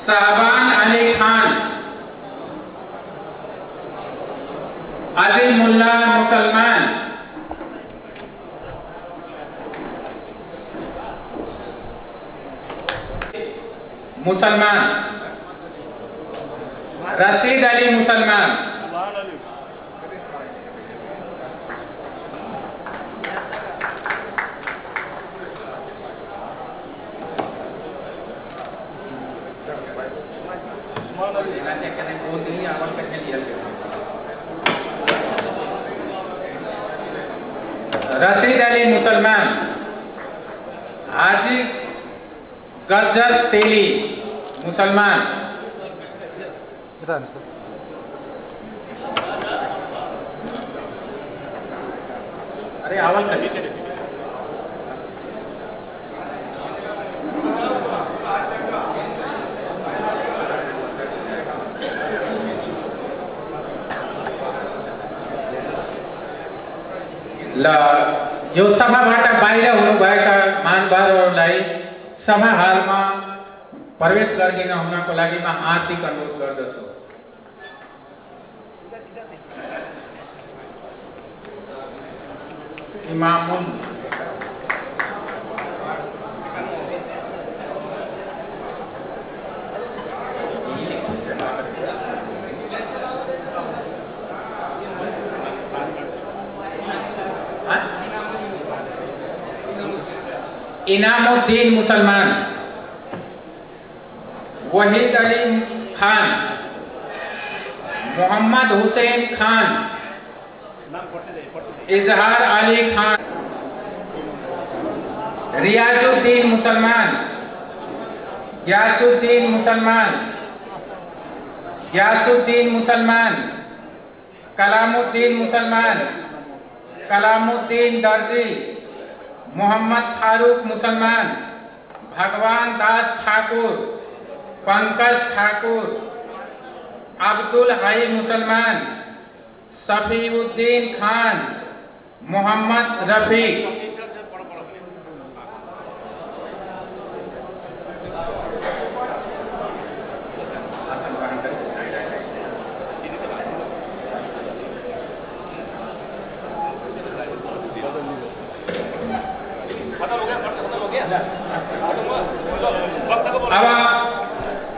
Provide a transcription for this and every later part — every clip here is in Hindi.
शाहबान अली खान, अजीमुल्लाह मुसलमान, मुसलमान, रशीद अली मुसलमान, रशीद अली मुसलमान, हाजी गजर तेली मुसलमान, अरे आवाज यो सभाबाट बाहिर हुनुभएका महानुभावहरूलाई सभा हालमा प्रवेश गरिदिन हुनको लागि म हार्दिक अनुरोध गर्दछु। इमामुन इनामुद्दीन मुसलमान, वहीद अली खान, मोहम्मद हुसैन खान, इजहार अली खान, रियाजुद्दीन मुसलमान, ग्यासुद्दीन मुसलमान, ग्यासुद्दीन मुसलमान, कलामुद्दीन मुसलमान, कलामुद्दीन दर्जी, मोहम्मद फारूक मुसलमान, भगवान दास ठाकुर, पंकज ठाकुर, अब्दुल हाई मुसलमान, सफीउद्दीन खान, मोहम्मद रफीक, अब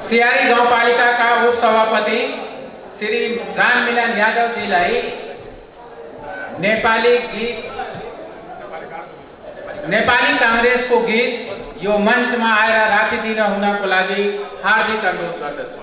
सियारी गांव पालिका का उप सभापति श्री राम मिलन यादव जीलाई नेपाली कांग्रेसको गीत यो मञ्चमा आएर राखिदिन हुनको लागि हार्दिक अनुरोध गर्दछु।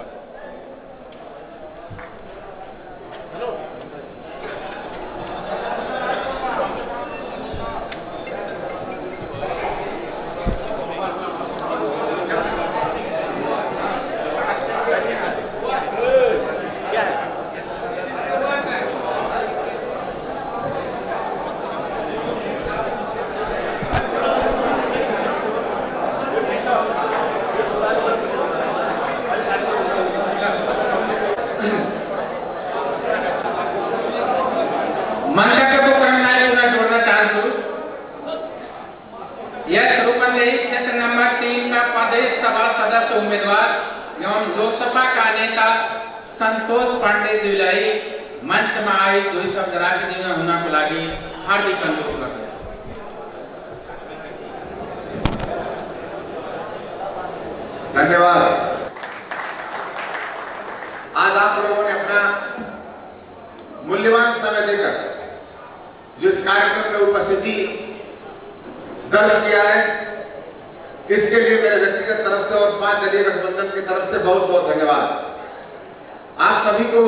क्षेत्र नंबर 3 का प्रदेश सभा सदस्य उम्मीदवार एवं लोकसभा का नेता संतोष पांडे जीलाई मंचमा आई 2 शब्द राखिदिन हुनको लागि हार्दिक अनुरोध गर्दछु। धन्यवाद। आज आप लोगों ने अपना मूल्यवान समय देकर जिस कार्यक्रम में उपस्थिति दर्ज किया है, इसके लिए मेरे व्यक्तिगत तरफ से और 5 दलीय गठबंधन की तरफ से बहुत बहुत धन्यवाद। आप सभी को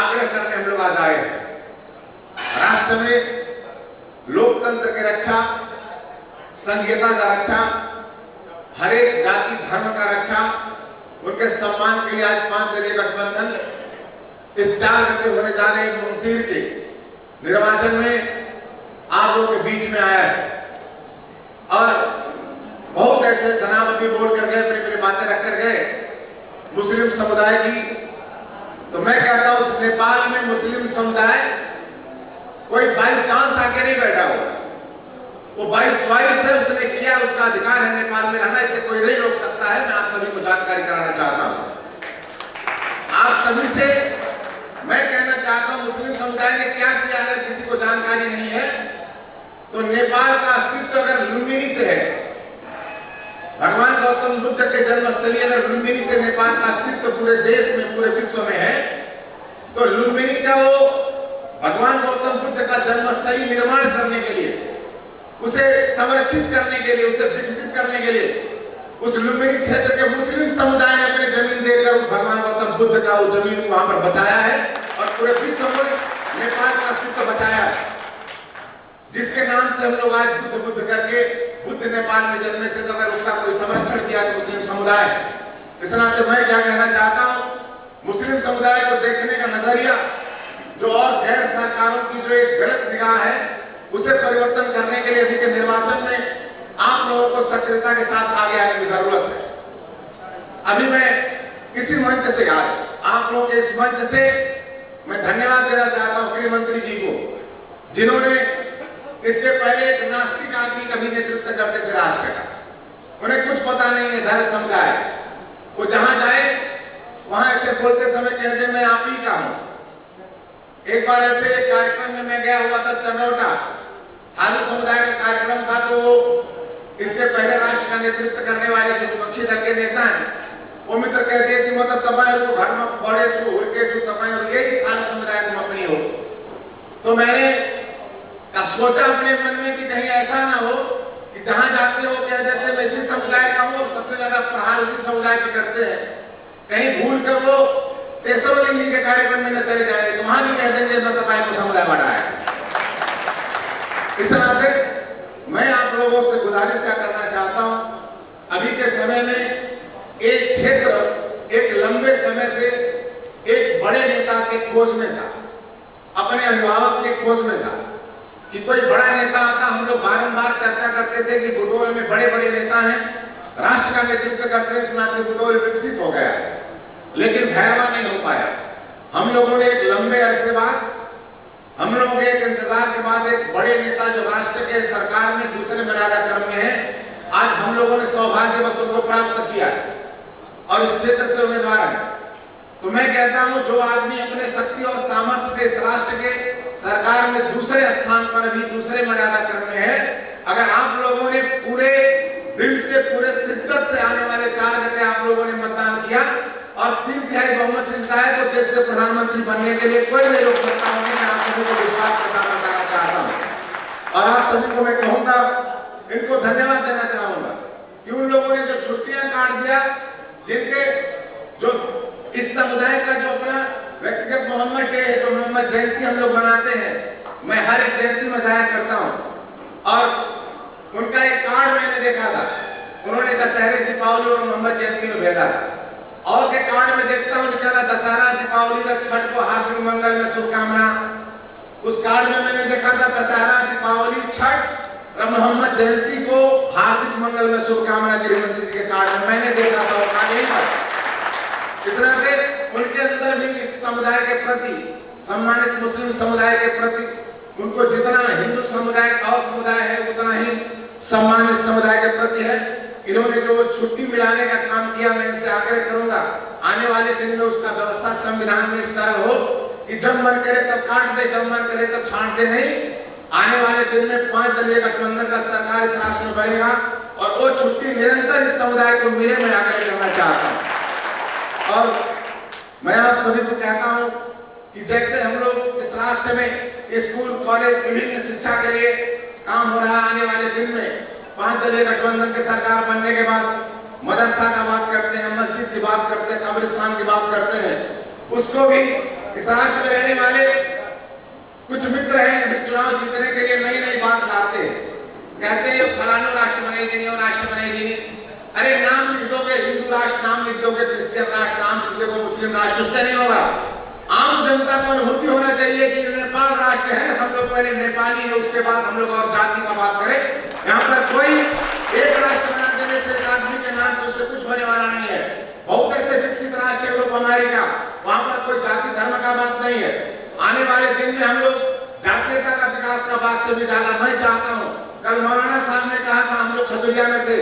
आग्रह करने हम लोग आज आए हैं। राष्ट्र में लोकतंत्र की रक्षा, संघीयता का रक्षा, हर एक जाति धर्म का रक्षा, उनके सम्मान के लिए आज 5 दलीय गठबंधन इस 4 गते होने जा रहे मुंगसीर के निर्वाचन में आप लोगों के बीच में आया है। और बहुत ऐसे जनाब अभी बोल कर गए, मेरी बातें रख कर गए मुस्लिम समुदाय की, तो मैं कहता हूं उस नेपाल में मुस्लिम समुदाय कोई बाई चांस आके नहीं बैठा हो, वो बाई चॉइस है, उसने किया, उसका अधिकार है नेपाल में रहना, इसे कोई नहीं रोक सकता है। मैं आप सभी को जानकारी कराना चाहता हूं। तो नेपाल का अस्तित्व अगर लुम्बिनी से है, भगवान गौतम बुद्ध के जन्मस्थली अगर लुम्बिनी से नेपाल का अस्तित्व पूरे देश में, पूरे विश्व में है, तो लुम्बिनी का वो भगवान गौतम बुद्ध का जन्मस्थली निर्माण करने के लिए, उसे संरक्षित करने के लिए, उसे विकसित करने के लिए उस लुम्बिनी क्षेत्र के मुस्लिम समुदाय ने अपनी जमीन देकर भगवान गौतम बुद्ध का वो जमीन वहां पर बचाया है और पूरे विश्व में नेपाल का अस्तित्व बचाया है, जिसके नाम से हम लोग आज बुद्ध बुद्ध करके बुद्ध नेपाल में जन्मे थे, तो अगर उसका कोई संरक्षण किया तो मुस्लिम समुदाय। इस नाते मैं क्या कहना चाहता हूँ, मुस्लिम समुदाय को देखने का नजरिया जो और गैर सरकारों की जो एक गलत निगाह है, उसे परिवर्तन करने के लिए अभी के निर्वाचन में आप लोगों को सक्रियता के साथ आगे आने की जरूरत है। अभी मैं इसी मंच से, आज आप लोगों के इस मंच से मैं धन्यवाद देना चाहता हूं गृह मंत्री जी को, जिन्होंने इसके पहले एक नास्तिक आदमी का भी नेतृत्व करते थे राष्ट्र का। उन्हें कुछ पता नहीं है धर्म समुदाय, वो जहां जाए वहां ऐसे बोलते समय कहते मैं आप ही का हूं। एक बार ऐसे एक कार्यक्रम में मैं गया हुआ था चनौटा, थारू समुदाय का कार्यक्रम था, तो इसके पहले राष्ट्र का नेतृत्व करने वाले जो विपक्षी दल के नेता हैं, वो मित्र कहते हैं कि मतलब तपाईं को घर में बड़े छु हुर्के छु तपाईं यही थारू समुदाय को अपनी हो। तो मैंने सोचा अपने मन में कि कहीं ऐसा ना हो कि जहां जाते हो कह देते मैं इसी समुदाय का हूं और सबसे ज्यादा प्रहार उसी समुदाय पे करते हैं, कहीं भूल कर वो तेसरो लिंगी के कार्यक्रम में न चले जाए तो वहां भी कह देंगे मैं तपाईं को समुदाय बढ़ा है। इस तरह से मैं आप लोगों से गुजारिश क्या करना चाहता हूं, अभी के समय में एक क्षेत्र एक लंबे समय से एक बड़े नेता के खोज में था, अपने अभिभावक के खोज में था कि कोई बड़ा नेता आता। हम लोग बारंबार चर्चा करते थे कि बुटोल में बड़े बड़े नेता हैं, राष्ट्र का नेतृत्व करते हैं, इस नाते बुटोल विकसित हो गया है, लेकिन भैरवा नहीं हो पाया। हम लोगों ने एक लंबे अरसे बाद, हम लोगों के एक इंतजार के बाद एक बड़े नेता जो राष्ट्र के सरकार में दूसरे मर्यादा क्रम में है, आज हम लोगों ने सौभाग्यवश उनको प्राप्त किया है और इस क्षेत्र से उम्मीदवार है। तो मैं कहता हूं जो आदमी अपने शक्ति और सामर्थ्य से इस राष्ट्र के सरकार में दूसरे स्थान पर भी दूसरे मर्यादा क्रम में है, अगर आप लोगों ने पूरे दिल से, पूरे शिद्दत से आने वाले 4 गते आप लोगों ने मतदान किया और 3/3 बहुमत से जिताया, तो देश के प्रधानमंत्री बनने के लिए कोई नहीं रोक सकता होंगे। मैं आप सभी को विश्वास के साथ बताना चाहता हूं और आप सभी को मैं कहूंगा, इनको धन्यवाद देना चाहूंगा कि उन लोगों ने जो छुट्टियां काट दिया, जिनके जो इस समुदाय का जो अपना व्यक्तिगत मोहम्मद डे है, जो मोहम्मद जयंती हम लोग मनाते हैं, मैं हर एक जयंती में जाया करता हूं और उनका एक कार्ड मैंने देखा था, उन्होंने दशहरे, दीपावली और मोहम्मद जयंती में भेजा था। और के कार्ड में देखता हूं लिखा था दशहरा, दीपावली और छठ को हार्दिक मंगल में शुभकामना। उस कार्ड में मैंने देखा था दशहरा, दीपावली, छठ और मोहम्मद जयंती को हार्दिक मंगल में शुभकामना गृह मंत्री जी के कार्ड में मैंने देखा था। और कार्ड यही पर इस तरह से उनके अंदर भी इस समुदाय के प्रति, सम्मानित मुस्लिम समुदाय के प्रति, उनको जितना हिंदू समुदाय और समुदाय है उतना ही सम्मानित समुदाय के प्रति है। इन्होंने जो छुट्टी मिलाने का काम किया, मैं इनसे आग्रह करूंगा आने वाले दिन में उसका व्यवस्था संविधान में इस तरह हो कि जब मन करे तब काट दे, जब मन करे तब छांट दे नहीं। आने वाले दिन में 5 दलीय गठबंधन का सरकार इस राष्ट्र में बनेगा और वो छुट्टी निरंतर इस समुदाय को मिले, मैं आग्रह करना चाहता हूँ। और मैं आप सभी को कहता हूं कि जैसे हम लोग इस राष्ट्र में स्कूल, कॉलेज, विभिन्न शिक्षा के लिए काम हो रहा है, आने वाले दिन में 5 दलीय गठबंधन की सरकार बनने के बाद मदरसा का बात करते हैं, मस्जिद की बात करते हैं, कब्रिस्तान की बात करते हैं, उसको भी इस राष्ट्र में रहने वाले कुछ मित्र हैं, अभी चुनाव जीतने के लिए नई नई बात लाते हैं, कहते हैं फलाना राष्ट्र बनाई देनी और राष्ट्र बनाई देनी। अरे नाम लिख दोगे हिंदू राष्ट्र, नाम लिख दोगे क्रिश्चियन राष्ट्र, नाम लिख दोगे मुस्लिम राष्ट्र, उससे नहीं होगा। आम जनता को अनुभूति होना चाहिए कि नेपाल राष्ट्र है, हम लोग पहले नेपाली है, उसके बाद हम लोग और जाति का बात करें। यहाँ पर कोई एक राष्ट्र बना देने से एक आदमी के नाम से उससे कुछ होने वाला नहीं है। बहुत ऐसे विकसित राष्ट्र है लोग अमेरिका, वहां पर कोई जाति धर्म का बात नहीं है। आने वाले दिन में हम लोग जातीयता का विकास का बात से भी ज्यादा मैं चाहता हूँ। कल मौलाना साहब ने कहा था, हम लोग खजुरिया में थे,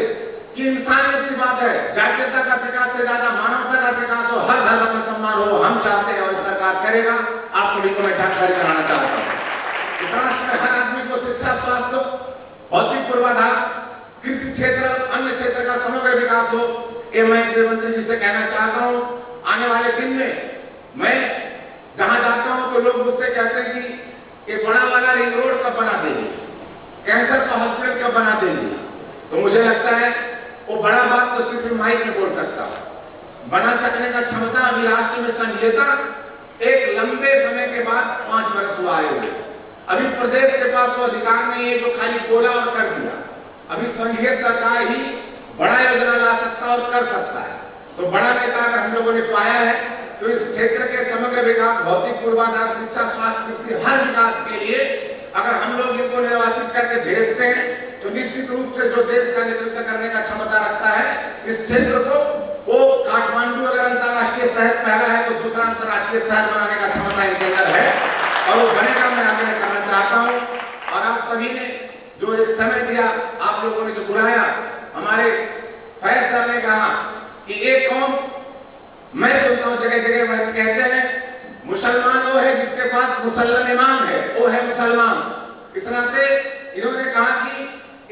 कि इंसानियत की बात है, जातीयता का विकास से ज्यादा मानवता का विकास हो, हर धर्म का सम्मान हो, हम चाहते हैं और सरकार करेगा। आप सभी को मैं जानकारी कराना चाहता हूँ। इस राष्ट्र में हर आदमी को शिक्षा, स्वास्थ्य पूर्वाधार, कृषि क्षेत्र, अन्य क्षेत्र का समग्र विकास हो, ये मैं गृह मंत्री जी से कहना चाहता हूं। आने वाले दिन में मैं जहां जाता हूं तो लोग मुझसे कहते हैं कि ये बड़ा वाला रिंग रोड कब बना देंगे, कैंसर का हॉस्पिटल कब बना देंगे। तो मुझे लगता है वो बड़ा बात तो सिर्फ माइक में बोल सकता, बना सकने का क्षमता अभी राष्ट्र में संघीयता एक लंबे समय के बाद 5 वर्ष हुआ है। अभी प्रदेश के पास वो अधिकार नहीं है जो खाली बोला और कर दिया। अभी संघीय सरकार ही बड़ा योजना ला सकता और कर सकता है। तो बड़ा नेता अगर हम लोगों ने पाया है तो इस क्षेत्र के समग्र विकास, भौतिक पूर्वाधार, शिक्षा, स्वास्थ्य, हर विकास के लिए अगर हम लोग इनको निर्वाचित करके भेजते हैं तो निश्चित रूप से जो देश का नेतृत्व करने का क्षमता रखता है इस क्षेत्र को, वो काठमांडू अगर अंतरराष्ट्रीय शहर पहला है तो दूसरा अंतरराष्ट्रीय शहर बनाने का क्षमता इनके अंदर है और वो बनेगा। मैं आग्रह करना चाहता हूँ और आप सभी ने जो एक समय दिया, आप लोगों ने जो बुलाया, हमारे फैज सर ने कहा कि एक कौम, मैं सुनता हूँ जगह जगह कहते हैं मुसलमान वो है जिसके पास मुसल्लम ईमान है, वो है मुसलमान। इस नाते इन्होंने कहा कि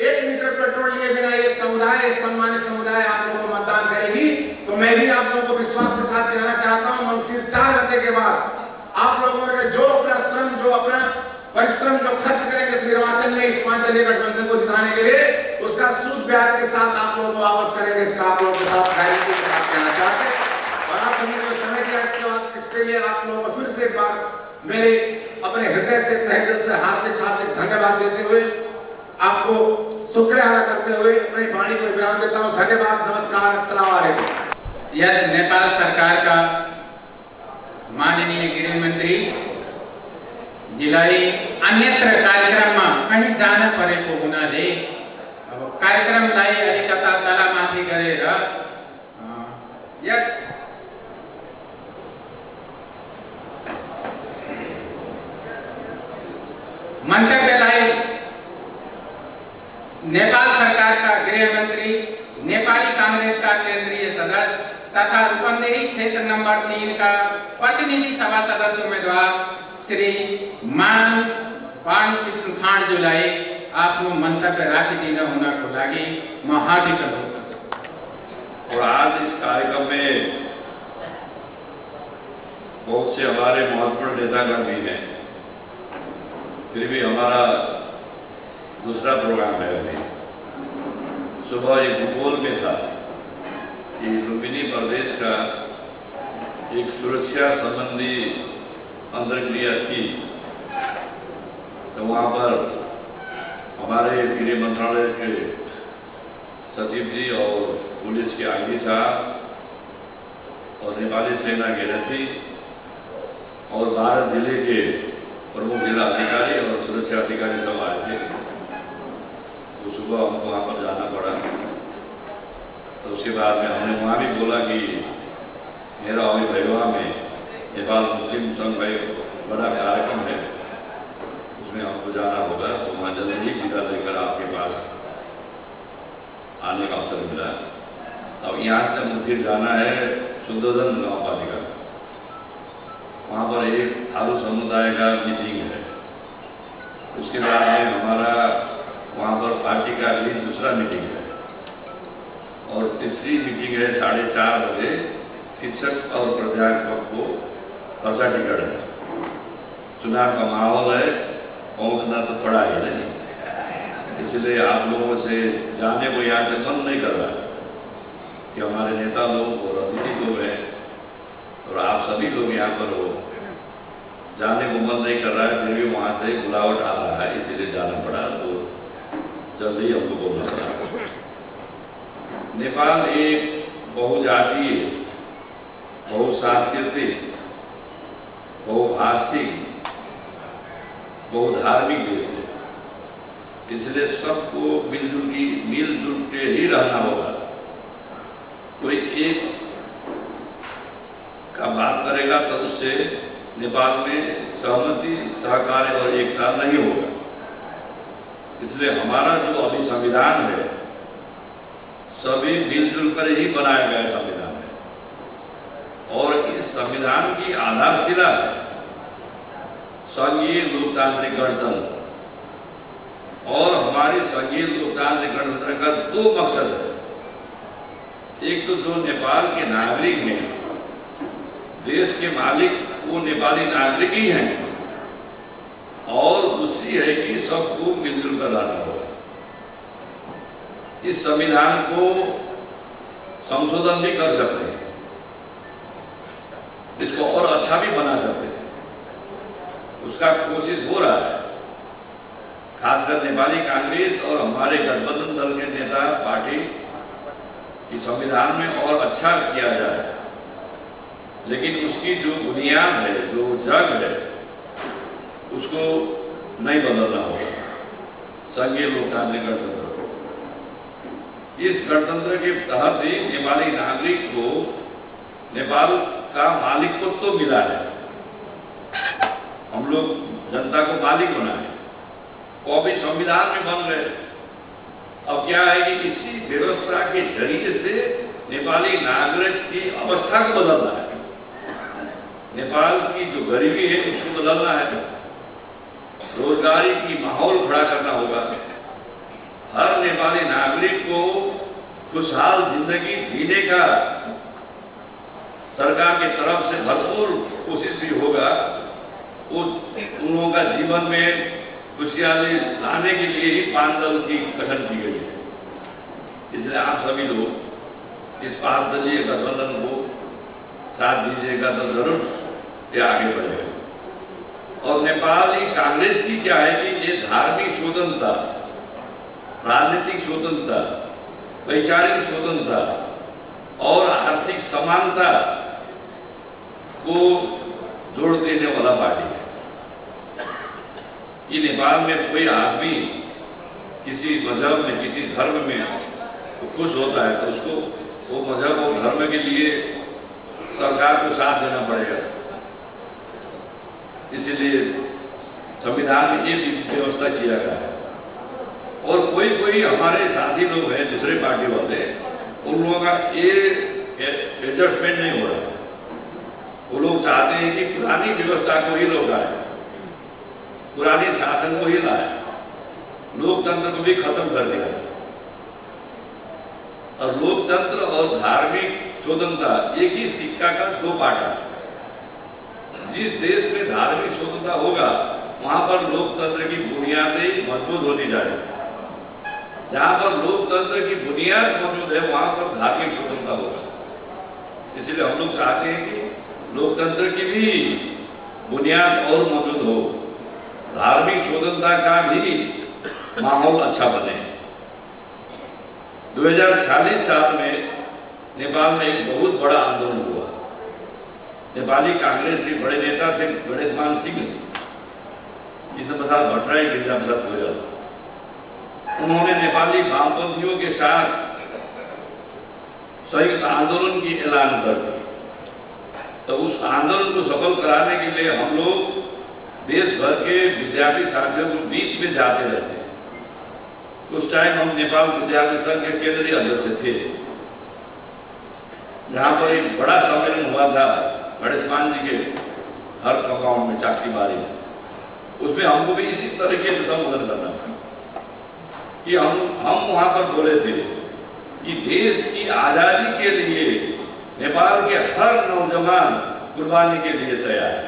1 लीटर पेट्रोल लिए बिना ये समुदाय, सम्मानित समुदाय आप लोगों को मतदान करेगी। तो मैं भी आप लोगों को विश्वास के साथ कहना चाहता हूँ, मंसिर 4 घंटे के बाद आप लोगों ने जो अपना श्रम, जो अपना परिश्रम जो खर्च करेंगे इस निर्वाचन में, इस 5 दलीय गठबंधन को जिताने के लिए, उसका सूद ब्याज के साथ आप लोगों को वापस करेंगे। इसका आप लोगों के साथ गारंटी के साथ कहना चाहते हैं। और आप सभी ने समय दिया इसके बाद, इसके लिए आप लोगों को फिर से एक बार मेरे अपने हृदय से, तहे दिल से हार्दिक धन्यवाद देते हुए, आपको शुक्रिया अदा करते हुए अपनी वाणी को विराम देता हूँ। धन्यवाद, नमस्कार, अस्सलाम वालेकुम। यस, नेपाल सरकार का माननीय गृह मंत्री जिलाई अन्यत्र कार्यक्रममा कहीं जान परेको हुनाले अब कार्यक्रमलाई अलिकता तलामाथि गरेर यस मन्तव्यलाई नेपाल सरकार का गृह मंत्री, नेपाली कांग्रेस का केंद्रीय सदस्य तथा रूपन्देही क्षेत्र नंबर 3 का प्रतिनिधि सभा सदस्य उम्मीदवार श्री मान पान कृष्ण खाँडज्यूलाई आफ्नो मंतव्य राखिदिन हुनको लागि म हार्दिक अनुरोध गर्छु। और आज इस कार्यक्रम में बहुत से हमारे महत्वपूर्ण नेतागण भी हैं, फिर भी हमारा दूसरा प्रोग्राम है। अभी सुबह एक भूगोल में था कि लुम्बिनी प्रदेश का एक सुरक्षा संबंधी अंतर्क्रिया थी, तो वहाँ पर हमारे गृह मंत्रालय के सचिव जी और पुलिस के आईजी साहब और नेपाली सेना के रथी और 12 जिले के प्रमुख जिला अधिकारी और सुरक्षा अधिकारी सब आए थे। तो सुबह हमको वहाँ पर जाना पड़ा। तो उसके बाद में हमने वहाँ भी बोला कि मेरा अभी भैरवा में नेपाल मुस्लिम संघ का एक बड़ा कार्यक्रम है, उसमें हमको जाना होगा। तो वहाँ जल्दी ही विदा लेकर आपके पास आने का अवसर मिला। अब यहाँ से हमें फिर जाना है शुद्धोधन गाँव पालिका, वहाँ पर एक थारू समुदाय का मीटिंग है। उसके बाद में हमारा वहाँ पर पार्टी का भी दूसरा मीटिंग है और तीसरी मीटिंग है 4:30 बजे। शिक्षक और प्राध्यापक को फर्सा टिकट है, चुनाव का माहौल है, पहुँचना तो पड़ा ही नहीं। इसलिए आप लोगों से जाने को यहाँ से मन नहीं कर रहा कि हमारे नेता लोग और अतिथि लोग हैं और आप सभी लोग यहाँ पर हो, जाने को मन नहीं कर रहा है, फिर भी वहाँ से बुलावट आ रहा है, इसीलिए जाना पड़ा। तो जल्दी हमको बोलना पड़ा। नेपाल एक बहुजातीय, बहुसांस्कृतिक, बहुभाषिक, बहुधार्मिक देश है, इसलिए सबको मिलजुल के ही रहना होगा। कोई एक का बात करेगा तो उससे नेपाल में सहमति, सहकार्य और एकता नहीं होगा। इसलिए हमारा जो अभी संविधान है सभी मिलजुल कर ही बनाया गया संविधान है और इस संविधान की आधारशिला है संघीय लोकतांत्रिक गणतंत्र। और हमारी संघीय लोकतांत्रिक गणतंत्र का दो मकसद है। एक तो जो नेपाल के नागरिक हैं, देश के मालिक वो नेपाली नागरिक ही हैं, और दूसरी है कि सबको मिलजुल कर रहना होगा। इस संविधान को संशोधन भी कर सकते हैं, इसको और अच्छा भी बना सकते हैं, उसका कोशिश हो रहा है। खासकर नेपाली कांग्रेस और हमारे गठबंधन दल के नेता पार्टी की संविधान में और अच्छा किया जाए, लेकिन उसकी जो बुनियाद है, जो जग है, उसको नहीं बदलना होगा। संघीय लोकतांत्रिक गणतंत्र, इस गणतंत्र के तहत ही नेपाली नागरिक को नेपाल का मालिकत्व तो मिला है। हम लोग जनता को मालिक बनाए, वो भी संविधान में बन गए। अब क्या है कि इसी व्यवस्था के जरिए से नेपाली नागरिक की अवस्था को बदलना है, नेपाल की जो गरीबी है उसको बदलना है, रोजगारी की माहौल खड़ा करना होगा, हर नेपाली नागरिक को खुशहाल जिंदगी जीने का सरकार की तरफ से भरपूर कोशिश भी होगा। वो उन लोगों का जीवन में खुशहाली लाने के लिए ही 5 दल की गठन की गई है। इसलिए आप सभी लोग इस 5 दलीय गठबंधन को साथ दीजिएगा तो जरूर ये आगे बढ़ेगा। और नेपाली कांग्रेस की क्या है कि ये धार्मिक स्वतंत्रता, राजनीतिक स्वतंत्रता, वैचारिक स्वतंत्रता और आर्थिक समानता को जोड़ देने वाला पार्टी है कि नेपाल में कोई आदमी किसी मजहब में, किसी धर्म में खुश होता है तो उसको वो मजहब और धर्म के लिए सरकार को साथ देना पड़ेगा। इसीलिए संविधान में ये व्यवस्था किया गया है। और कोई हमारे साथी लोग हैं दूसरे पार्टी वाले, उन लोगों का ये एडजस्टमेंट नहीं हो रहा। वो लोग चाहते हैं कि पुरानी व्यवस्था को ही लौटाए, पुराने शासन को ही लाए, लोकतंत्र को भी खत्म कर दिया। और लोकतंत्र और धार्मिक स्वतंत्रता एक ही सिक्का का 2 पाटा है। जिस देश में धार्मिक स्वतंत्रता होगा वहां पर लोकतंत्र की बुनियादें मजबूत होती जाएगी। जहां पर लोकतंत्र की बुनियाद मौजूद है वहां पर धार्मिक स्वतंत्रता होगा। इसलिए हम लोग चाहते हैं कि लोकतंत्र की भी बुनियाद और मौजूद हो, धार्मिक स्वतंत्रता का भी माहौल अच्छा बने। 2046 साल में नेपाल में एक बहुत बड़ा आंदोलन हुआ। नेपाली कांग्रेस के बड़े नेता थे गणेश मान सिंह, जिसमें प्रसाद भट्टराई, गिरिजा प्रसाद गोयल, उन्होंने नेपाली वामपंथियों के साथ संयुक्त आंदोलन की ऐलान कर दी। तो उस आंदोलन को सफल कराने के लिए हम लोग देश भर के विद्यार्थी साथियों के बीच में जाते रहते हैं। उस टाइम हम नेपाल विद्यार्थी संघ के केंद्रीय अध्यक्ष थे, जहां पर एक बड़ा सम्मेलन हुआ था गणेश मान जी के हर कंपाउंड में, चाक्सीबारी में। उसमें हमको भी इसी तरीके से संबोधन करना था कि हम वहां पर बोले थे कि देश की आजादी के लिए नेपाल के हर नौजवान कुर्बानी के लिए तैयार है।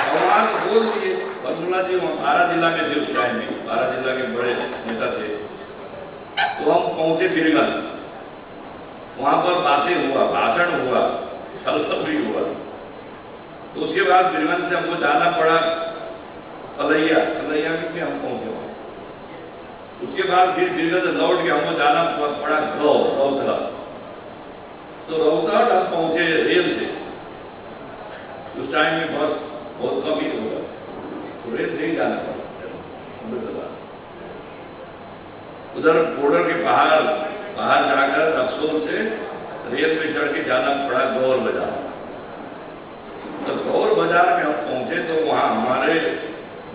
भगवान बोल दिए। बरमुला जी बारा जिला में थे उस टाइम में, बारा जिला के बड़े नेता थे। तो हम पहुंचे बीरगंज, वहां पर बातें हुआ, भाषण हुआ, छलफल भी हुआ। तो उसके बाद बीरगंज से हमको जाना पड़ा कलैया में हम पहुंचे। उसके बाद फिर बीरगंज लौट के हमको जाना पड़ा रौतहट। तो रौतहट हम पहुंचे रेल से। उस टाइम में बस बहुत कम ही होगा, तो रेल से ही जाना पड़ा। उधर बॉर्डर के बाहर जाकर रक्सौल से रेल में चढ़ के जाना पड़ा गौर बाजार। तो गौर बाजार में हम पहुंचे तो वहां हमारे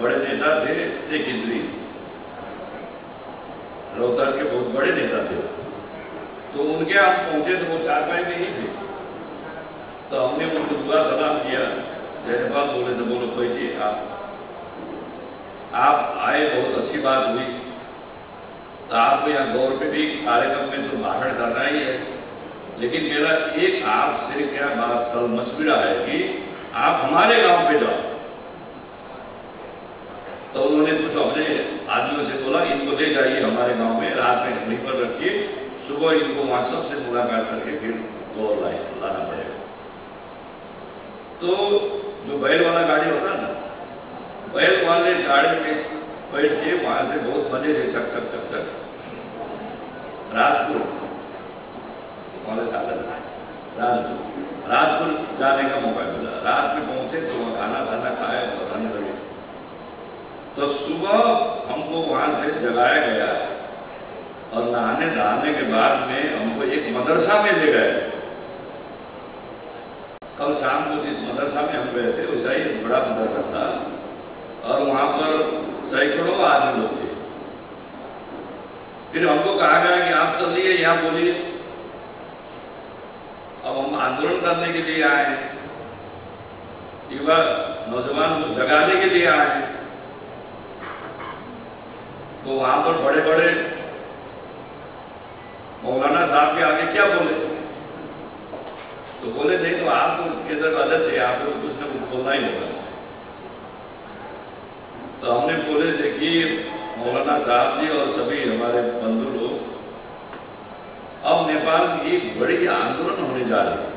बड़े नेता थे शेख इद्रीस, रौतहट के बहुत बड़े नेता थे। तो उनके हम पहुंचे तो वो चारपाई में ही थे। तो हमने उनको दुआ सलाम किया, जय नेपाल बोले तो बोलो कोई जी आप आप आए, बहुत अच्छी बात हुई। तो आपको यहाँ गौर पे भी कार्यक्रम में तो भाषण करना ही है, लेकिन मेरा एक आपसे क्या बात मशविरा है कि आप हमारे गांव पे जाओ। तो उन्होंने कुछ अपने आदमियों से बोला, इनको ले जाइए हमारे गांव में, रात में वहीं पर रखिए, सुबह इनको वहाँ सबसे मुलाकात करके फिर गौर लाना पड़ेगा। तो जो बैल वाला गाड़ी होता है ना, बैल वाले गाड़ी में बैठ के वहाँ से बहुत मजे से चक चक चक चक राजपुर जाने का मौका मिला। रात में पहुंचे तो वहाँ खाना खाना खाए और रहने लगे। तो सुबह हमको वहाँ से जगाया गया और नहाने के बाद में हमको एक मदरसा में ले गए। कल शाम को जिस मदरसा में हम गए थे वैसा ही बड़ा मदरसा था और वहाँ पर सैकड़ों आदमी लोग थे। फिर हमको कहा गया कि आप चलिए यहाँ बोलिए। अब हम आंदोलन करने के लिए आए हैं, युवा नौजवान को जगाने के लिए आए हैं। तो वहां पर बड़े बड़े मौलाना साहब के आगे क्या बोले? तो बोले नहीं, तो आप तो केंद्र अध्यक्ष है, आपको तो कुछ ना कुछ बोलना ही होगा। तो हमने बोले देखिए मौलाना साहब जी और सभी हमारे बंधु लोग, अब नेपाल में एक बड़ी आंदोलन होने जा रही है।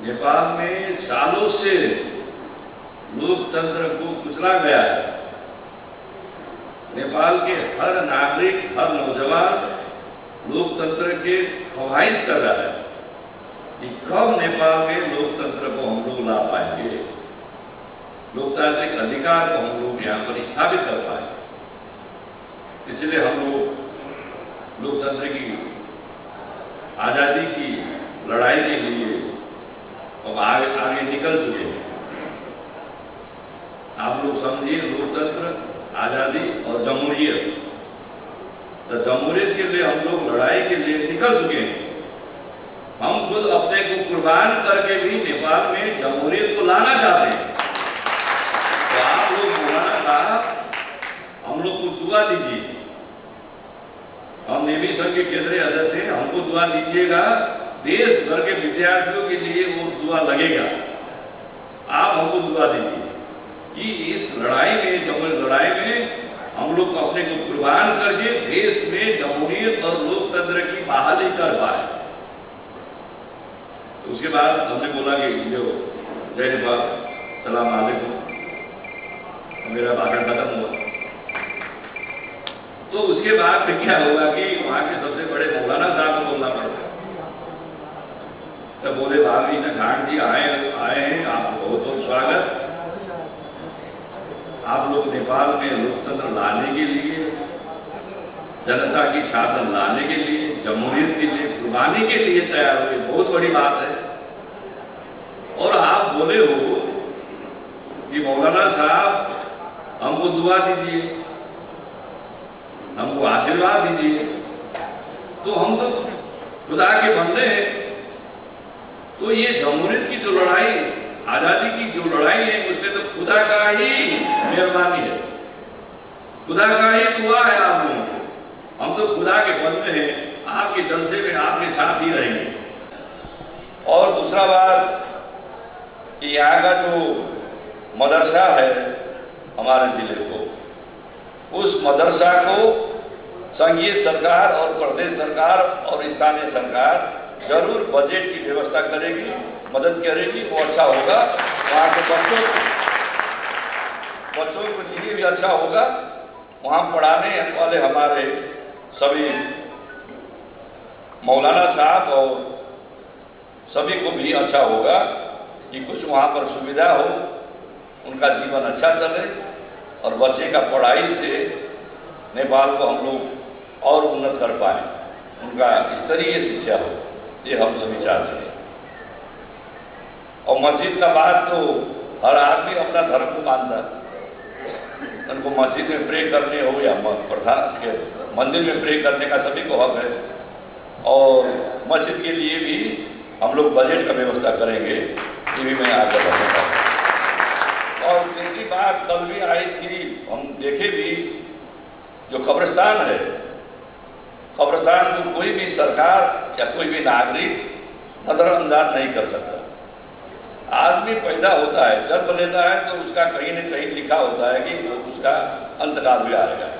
नेपाल में सालों से लोकतंत्र को कुचला गया है। नेपाल के हर नागरिक, हर नौजवान लोकतंत्र के ख्वाहिश कर रहा है कि कब नेपाल में लोकतंत्र को हम लोग ला पाएंगे, लोकतांत्रिक अधिकार को हम लोग यहाँ पर स्थापित कर पाए। इसलिए हम लोग लोकतंत्र की आज़ादी की लड़ाई के लिए अब आगे निकल चुके हैं। आप लोग समझिए, लोकतंत्र, आज़ादी और जमहूरियत, तो जमहूरियत के लिए हम लोग लड़ाई के लिए निकल चुके हैं। हम खुद अपने को कुर्बान करके भी नेपाल में जमहूरियत को लाना चाहते हैं। तो आप लोग मौलाना साहब हम लोग को दुआ दीजिए। हम नेवी संघ के केंद्रीय अध्यक्ष हैं, हमको दुआ दीजिएगा। देश भर के विद्यार्थियों के लिए वो दुआ लगेगा। आप हमको दुआ दीजिए कि इस लड़ाई में, जमहूरियत लड़ाई में, हम लोग अपने को कुर्बान करके देश में जमहूरियत और लोकतंत्र की बहाली कर पाए। तो उसके बाद हमने बोला कि जो जय नेपाल, सलाम वालेकुम, मेरा भाषण खत्म हुआ। तो उसके बाद क्या होगा कि वहां के सबसे बड़े मौलाना साहब को बोलना पड़ता है। तो बोले भाभी नखान जी आए हैं, आपको बहुत बहुत स्वागत। आप लोग नेपाल में लोकतंत्र लाने के लिए, जनता की शासन लाने के लिए, जमहूरियत के लिए, कुर्बानी के लिए तैयार हुए, बहुत बड़ी बात है। और आप बोले हो कि मौलाना साहब हमको दुआ दीजिए, हमको आशीर्वाद दीजिए। तो हम तो खुदा के बंदे हैं। तो ये जमहूरियत की जो लड़ाई, आज़ादी की जो लड़ाई है, उसमें तो खुदा का ही मेहरबानी है, खुदा का ही दुआ है आप लोगों को। हम तो खुदा के बंदे हैं, आपके जलसे में आपके साथ ही रहेंगे। और दूसरा बात कि यहाँ का जो मदरसा है हमारे जिले को, उस मदरसा को संघीय सरकार और प्रदेश सरकार और स्थानीय सरकार जरूर बजट की व्यवस्था करेगी, मदद करेगी, वो अच्छा होगा। वहाँ के बच्चों के लिए भी अच्छा होगा, वहाँ पढ़ाने वाले हमारे सभी मौलाना साहब और सभी को भी अच्छा होगा कि कुछ वहाँ पर सुविधा हो, उनका जीवन अच्छा चले और बच्चे का पढ़ाई से नेपाल को हम लोग और उन्नत कर पाए, उनका स्तरीय शिक्षा हो, ये हम सभी चाहते हैं। और मस्जिद का बात तो हर आदमी अपना धर्म को मानता है। उनको मस्जिद में प्रे करने हो या मंदिर में प्रे करने का सभी को हक है। और मस्जिद के लिए भी हम लोग बजट का व्यवस्था करेंगे, ये भी मैं आगे बढ़ूँगा। और तीसरी बात कल भी आई थी, हम देखे भी, जो कब्रिस्तान है, कब्रिस्तान को कोई भी सरकार या कोई भी नागरिक नजरअंदाज नहीं कर सकता। आदमी पैदा होता है, जन्म लेता है तो उसका कहीं न कहीं लिखा होता है कि उसका अंतकाल भी आएगा।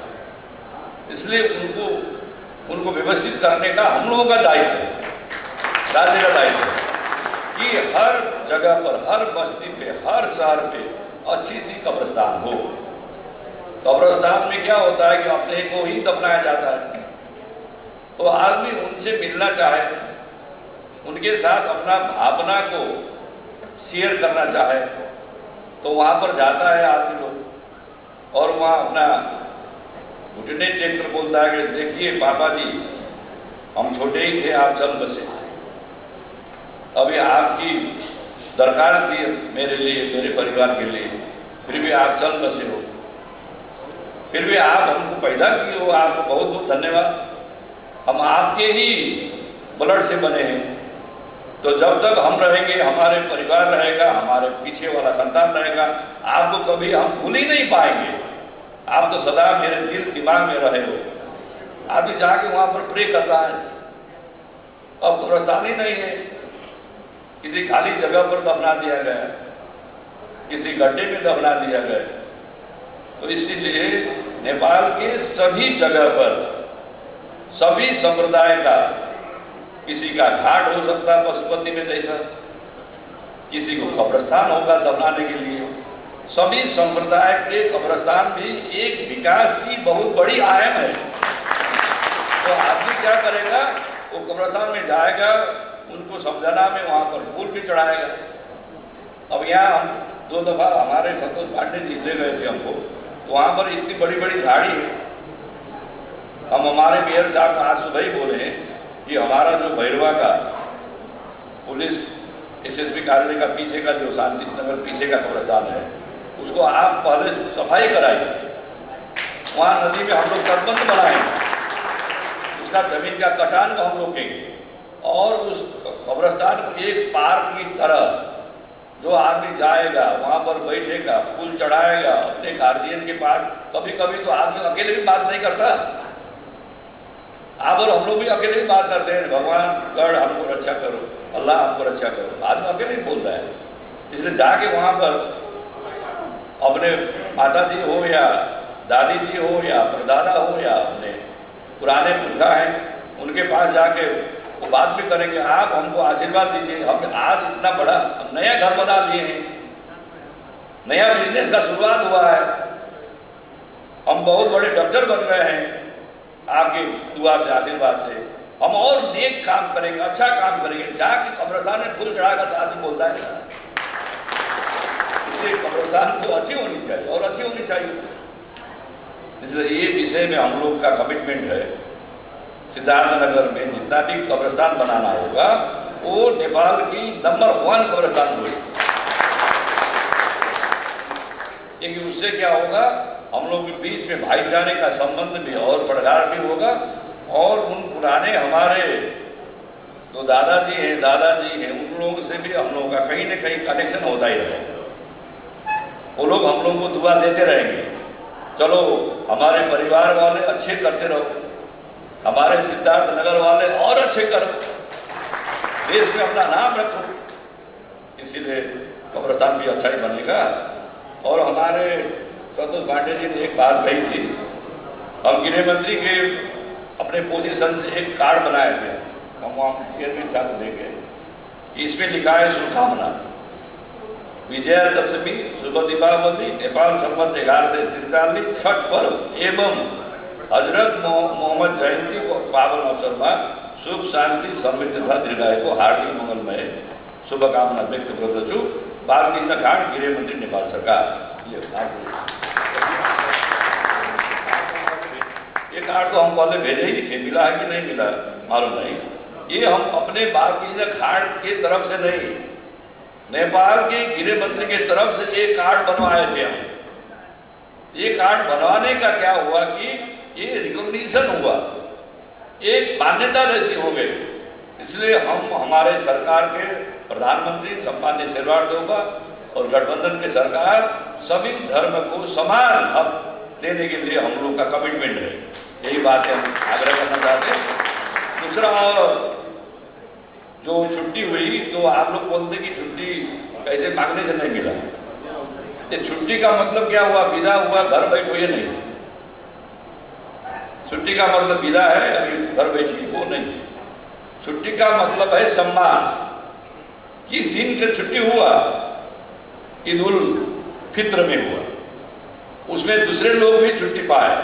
इसलिए उनको व्यवस्थित करने का हम लोगों का दायित्व है, राज्य का दायित्व है कि हर जगह पर, हर बस्ती पे, हर शहर पे अच्छी सी कब्रिस्तान हो। कब्रिस्तान में क्या होता है कि अपने को ही दफनाया जाता है, तो आदमी उनसे मिलना चाहे, उनके साथ अपना भावना को शेयर करना चाहे तो वहाँ पर जाता है आदमी लोग, और वहाँ अपना घुटने टेक कर बोलता है कि देखिए पापा जी, हम छोटे ही थे, आप चल बसे, अभी आपकी दरकार थी मेरे लिए, मेरे परिवार के लिए, फिर भी आप चल बसे हो, फिर भी आप हमको पैदा किए हो, आपको बहुत बहुत धन्यवाद। हम आपके ही ब्लड से बने हैं, तो जब तक हम रहेंगे, हमारे परिवार रहेगा, हमारे पीछे वाला संतान रहेगा, आपको कभी हम भूल ही नहीं पाएंगे। आप तो सदा मेरे दिल दिमाग में रहे हो। आप भी जाके वहाँ पर प्रे करता है। अब कब्रिस्तान ही नहीं है, किसी खाली जगह पर दफना दिया गया, किसी गड्ढे में दफना दिया गया। तो इसीलिए नेपाल के सभी जगह पर सभी संप्रदाय का, किसी का घाट हो सकता है पशुपति में जैसा, किसी को कब्रिस्तान होगा दफनाने के लिए। सभी संप्रदाय के कब्रिस्तान भी एक विकास की बहुत बड़ी आयाम है। तो आदमी क्या करेगा, वो कब्रिस्तान में जाएगा, उनको समझाना में वहाँ पर फूल भी चढ़ाएगा। अब यहाँ हम 2 दफा हमारे संतोष पांडे जी ले गए थे हमको, तो वहाँ पर इतनी बड़ी बड़ी झाड़ी है। हम हमारे मेयर साहब आज सुबह ही बोले कि हमारा जो भैरवा का पुलिस SSP कार्यालय का पीछे का जो शांति नगर पीछे का कब्रिस्तान है, उसको आप पहले सफाई कराइए। वहाँ नदी में हम लोग तटबंध बनाएंगे, उसका जमीन का कटान को हम रोकेंगे, और उस कब्रिस्तान को एक पार्क की तरह जो आदमी जाएगा वहाँ पर बैठेगा, फूल चढ़ाएगा अपने गार्जियन के पास। कभी कभी तो आदमी अकेले भी बात नहीं करता, आप और हम लोग भी अकेले भी बात करते हैं, भगवान गढ़ हमको रक्षा करो, अल्लाह हमको रक्षा करो, आदमी अकेले ही बोलता है। इसलिए जाके वहाँ पर अपने माता जी हो या दादी जी हो या परदादा हो या अपने पुराने पुरखा हैं, उनके पास जाके वो बात भी करेंगे, आप हमको आशीर्वाद दीजिए। हम आज इतना बड़ा नया घर बना लिए हैं, नया बिजनेस का शुरुआत हुआ है, हम बहुत बड़े डॉक्टर बन गए हैं आपकी दुआ से, आशीर्वाद से। हम और नेक काम करेंगे, अच्छा काम करेंगे। जाके कब्रिस्तान में फूल चढ़ाकर आदमी बोलता है, इसलिए कब्रिस्तान तो अच्छी होनी चाहिए और अच्छी होनी चाहिए। इसलिए ये विषय में हम लोग का कमिटमेंट है, सिद्धार्थनगर में जितना भी कब्रिस्तान बनाना होगा वो नेपाल की नंबर 1 कब्रिस्तान होगी। क्योंकि उससे क्या होगा, हम लोग के बीच में भाईचारे का संबंध भी और प्रगाढ़ भी होगा, और उन पुराने हमारे जो दादाजी हैं उन लोगों से भी हम लोगों का कहीं न कहीं कनेक्शन होता ही रहेगा। वो लोग हम लोगों को दुआ देते रहेंगे, चलो हमारे परिवार वाले अच्छे करते रहो, हमारे सिद्धार्थनगर वाले और अच्छे करो, देश में अपना नाम रखो। इसीलिए कब्रिस्तान भी अच्छा ही बनेगा। और हमारे संतोष पांडे जी ने एक बात कही थी, हम गृह मंत्री के अपने पोजीशन से एक कार्ड बनाए थे, हम वहाँ चेयरमैन साहब को देंगे, इसमें लिखा है शुभकामना, विजयादशमी, शुभ दीपावली, नेपाल संवत 11 से 43 छठ पर्व एवं हजरत मोहम्मद जयंती को पावन अवसर में सुख शांति समृद्धि तथा दीर्घायु को हार्दिक मंगलमय शुभकामना व्यक्त गर्दछु। बालकृष्ण खाँड, गृह मंत्री, नेपाल सरकार। ये कार्ड तो हम पहले भेजे ही थे, मिला है कि नहीं मिला मालूम नहीं। ये हम अपने बालकृष्ण खाँड के तरफ से नहीं, नेपाल के गृह मंत्री के तरफ से एक कार्ड बनवाए थे हम। ये कार्ड बनवाने का क्या हुआ कि ये रिकॉग्निशन हुआ, एक मान्यता जैसी हो गई। इसलिए हम हमारे सरकार के प्रधानमंत्री सम्माननीय शेरवार देवबा और गठबंधन के सरकार सभी धर्म को समान हक देने के लिए हम लोग का कमिटमेंट है। यही बात हम आग्रह करना चाहते हैं। दूसरा, जो छुट्टी हुई तो आप लोग बोलते कि छुट्टी पैसे मांगने से नहीं मिला। ये छुट्टी का मतलब क्या हुआ? विदा हुआ, घर बैठो, ये नहीं। छुट्टी का मतलब विदा है, अभी घर बैठी, वो नहीं। छुट्टी का मतलब है सम्मान। किस दिन का छुट्टी हुआ? ईद उल फित्र में हुआ, उसमें दूसरे लोग भी छुट्टी पाए।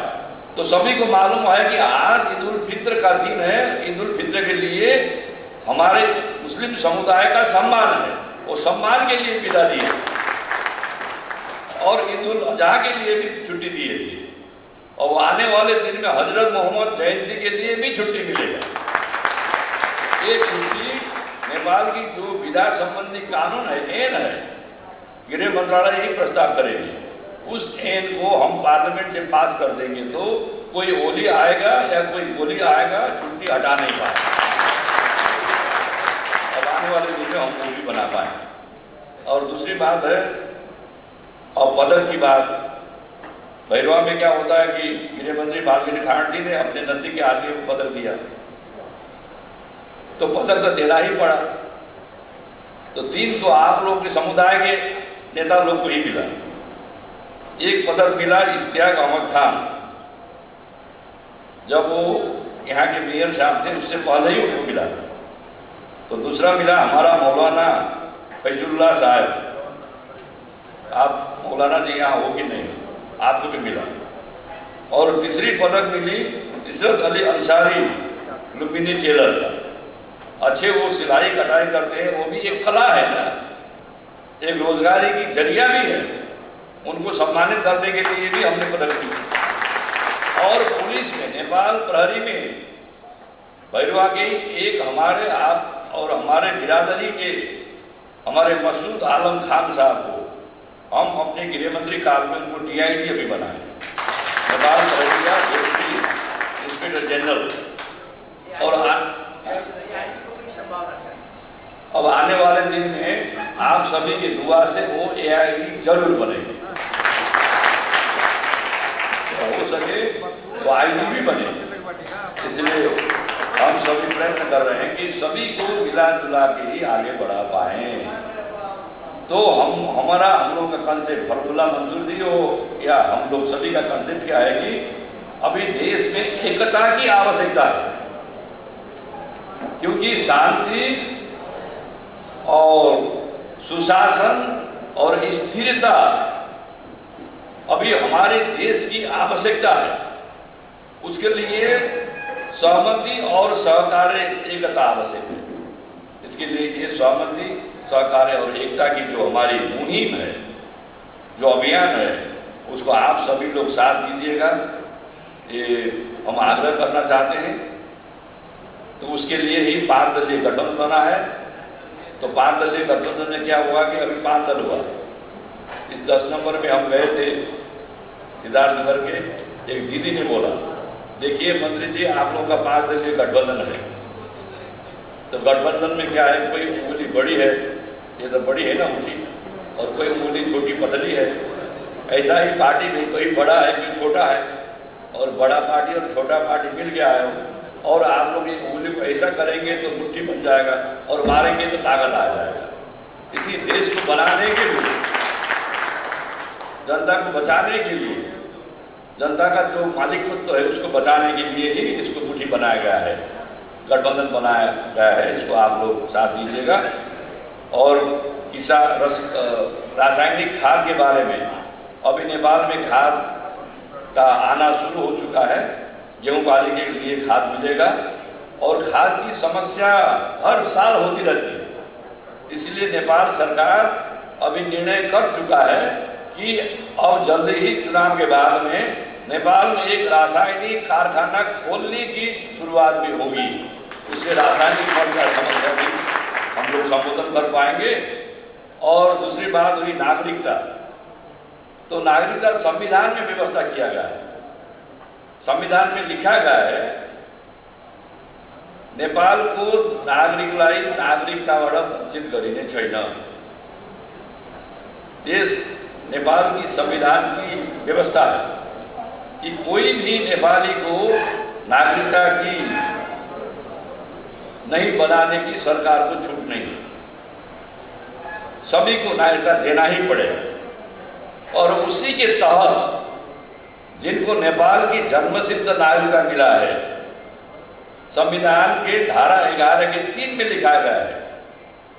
तो सभी को मालूम है कि आज ईद उल फित्र का दिन है। ईद उल फित्र के लिए हमारे मुस्लिम समुदाय का सम्मान है, वो सम्मान के लिए विदा दी है। और ईद उल अजहा के लिए भी छुट्टी दी थी, और आने वाले दिन में हजरत मोहम्मद जयंती के लिए भी छुट्टी मिलेगा। ये छुट्टी नेपाल की जो विदा संबंधी कानून है, एन है, गृह मंत्रालय ही प्रस्ताव करेगी। उस एन को हम पार्लियामेंट से पास कर देंगे तो कोई ओली आएगा या कोई गोली आएगा, छुट्टी हटा नहीं पाएगा। अब आने वाले दिन में हम वो भी बना पाए। और दूसरी बात है, और पदक की बात, भैरवा में क्या होता है कि गृह मंत्री बालकृष्ण खांडे ने अपने नंदी के आदमी को पदक दिया, तो पदक तो देना ही पड़ा। तो 3 तो आप लोग के समुदाय के नेता लोग को ही मिला। एक पदक मिला इश्तियाक अहमद खान, जब वो यहाँ के मेयर साहब थे, उससे पहले ही उनको मिला था। तो दूसरा मिला हमारा मौलाना फैजुल्लाह साहब। आप मौलाना जी यहाँ हो कि नहीं, आपको भी मिला। और तीसरी पदक मिली इशरत अली अंसारी लुम्बिनी टेलर का। अच्छे वो सिलाई कटाई करते हैं, वो भी एक कला है ना, एक रोजगारी की जरिया भी है। उनको सम्मानित करने के लिए भी हमने पदक दिया। और पुलिस में, नेपाल प्रहरी में भैरवा के एक हमारे आप और हमारे बिरादरी के हमारे मसूद आलम खान साहब को हम अपने गृह मंत्री काल में उनको DIG अभी बनाए, नेपाल प्रहरी का डिप्टी इंस्पेक्टर जनरल। और अब आने वाले दिन में आप सभी की दुआ से वो AIG जरूर बनेंगे, हो सके तो IG भी बने। इसलिए हम सभी प्रयत्न कर रहे हैं कि सभी को मिला जुला के ही आगे बढ़ा पाए। तो हम लोग का कंसेप्ट फॉर्मूला मंजूर दी हो या हम लोग सभी का कंसेप्ट क्या है कि अभी देश में एकता की आवश्यकता है, क्योंकि शांति और सुशासन और स्थिरता अभी हमारे देश की आवश्यकता है। उसके लिए सहमति और सहकार्य एकता आवश्यक है। इसके लिए ये सहमति, सहकार्य और एकता की जो हमारी मुहिम है, जो अभियान है, उसको आप सभी लोग साथ दीजिएगा, ये हम आग्रह करना चाहते हैं। तो उसके लिए ही 5 दलीय गठबंधन बना है। तो 5 दलीय गठबंधन में क्या हुआ कि अभी 5 दल हुआ। इस 10 नंबर में हम गए थे सिद्धार्थनगर के, एक दीदी ने बोला, देखिए मंत्री जी आप लोग का 5 दलीय गठबंधन है। तो गठबंधन में क्या है, कोई उंगली बड़ी है, ये तो बड़ी है ना ऊँची, और कोई उंगली छोटी पतली है। ऐसा ही पार्टी में कोई बड़ा है कोई छोटा है, और बड़ा पार्टी और छोटा पार्टी मिल गया है, और आप लोग एक उंगली को ऐसा करेंगे तो मुट्ठी बन जाएगा, और मारेंगे तो ताकत आ जाएगा। इसी देश को बनाने के लिए, जनता को बचाने के लिए, जनता का जो मालिकत्व है उसको बचाने के लिए ही इसको मुट्ठी बनाया गया है, गठबंधन बनाया गया है। इसको आप लोग साथ दीजिएगा। और रासायनिक खाद के बारे में, अभी नेपाल में खाद का आना शुरू हो चुका है। गेहूँ पाली के लिए खाद मिलेगा, और खाद की समस्या हर साल होती रहती है। इसलिए नेपाल सरकार अभी निर्णय कर चुका है कि अब जल्दी ही चुनाव के बाद में नेपाल में एक रासायनिक कारखाना खोलने की शुरुआत भी होगी। उससे रासायनिक खाद का समस्या भी हम लोग संबोधन कर पाएंगे। और दूसरी बात हुई नागरिकता। तो नागरिकता संविधान में व्यवस्था किया गया है। संविधान में लिखा गया है नेपाल को नागरिकता वंचित गरिने छैन। देश नेपाल की संविधान की व्यवस्था है कि कोई भी नेपाली को नागरिकता की नहीं बनाने की सरकार को छूट नहीं है, सभी को नागरिकता देना ही पड़ेगा। और उसी के तहत जिनको नेपाल की जन्मसिद्ध नागरिकता मिला है, संविधान के धारा 11 के 3 में लिखा गया है,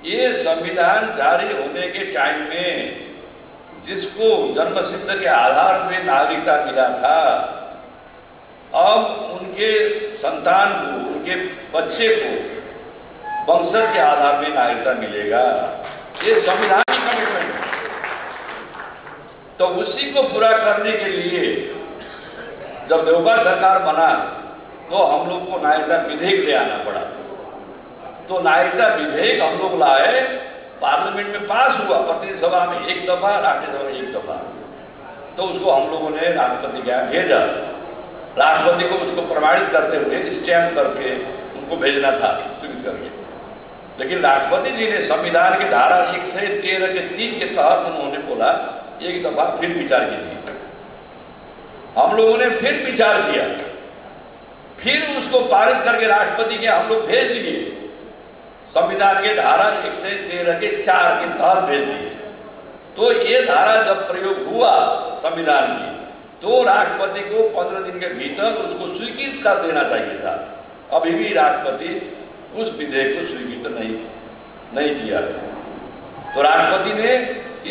ये संविधान जारी होने के टाइम में जिसको जन्मसिद्ध के आधार में नागरिकता मिला था, अब उनके संतान को, उनके बच्चे को वंशज के आधार में नागरिकता मिलेगा। ये संविधान की कमिटमेंट है। तो उसी को पूरा करने के लिए जब देवबा सरकार बना तो हम लोग को नागरिकता विधेयक ले आना पड़ा। तो नागरिकता विधेयक हम लोग लाए, पार्लियामेंट में पास हुआ, प्रतिनिधि सभा में 1 दफा, राज्यसभा में 1 दफा। तो उसको हम लोगों ने राष्ट्रपति के यहाँ भेजा। राष्ट्रपति को उसको प्रमाणित करते हुए स्टैम्प करके उनको भेजना था, स्वीकृत करके। लेकिन राष्ट्रपति जी ने संविधान की धारा 113 के 3 के तहत उन्होंने बोला 1 दफा फिर विचार कीजिए। हम लोगों ने फिर विचार किया, फिर उसको पारित करके राष्ट्रपति के हम लोग भेज दिए, संविधान के धारा 113 के 4 के तहत भेज दिए। तो ये धारा जब प्रयोग हुआ संविधान की, तो राष्ट्रपति को 15 दिन के भीतर उसको स्वीकृत कर देना चाहिए था। अभी भी राष्ट्रपति उस विधेयक को स्वीकृत नहीं किया। तो राष्ट्रपति ने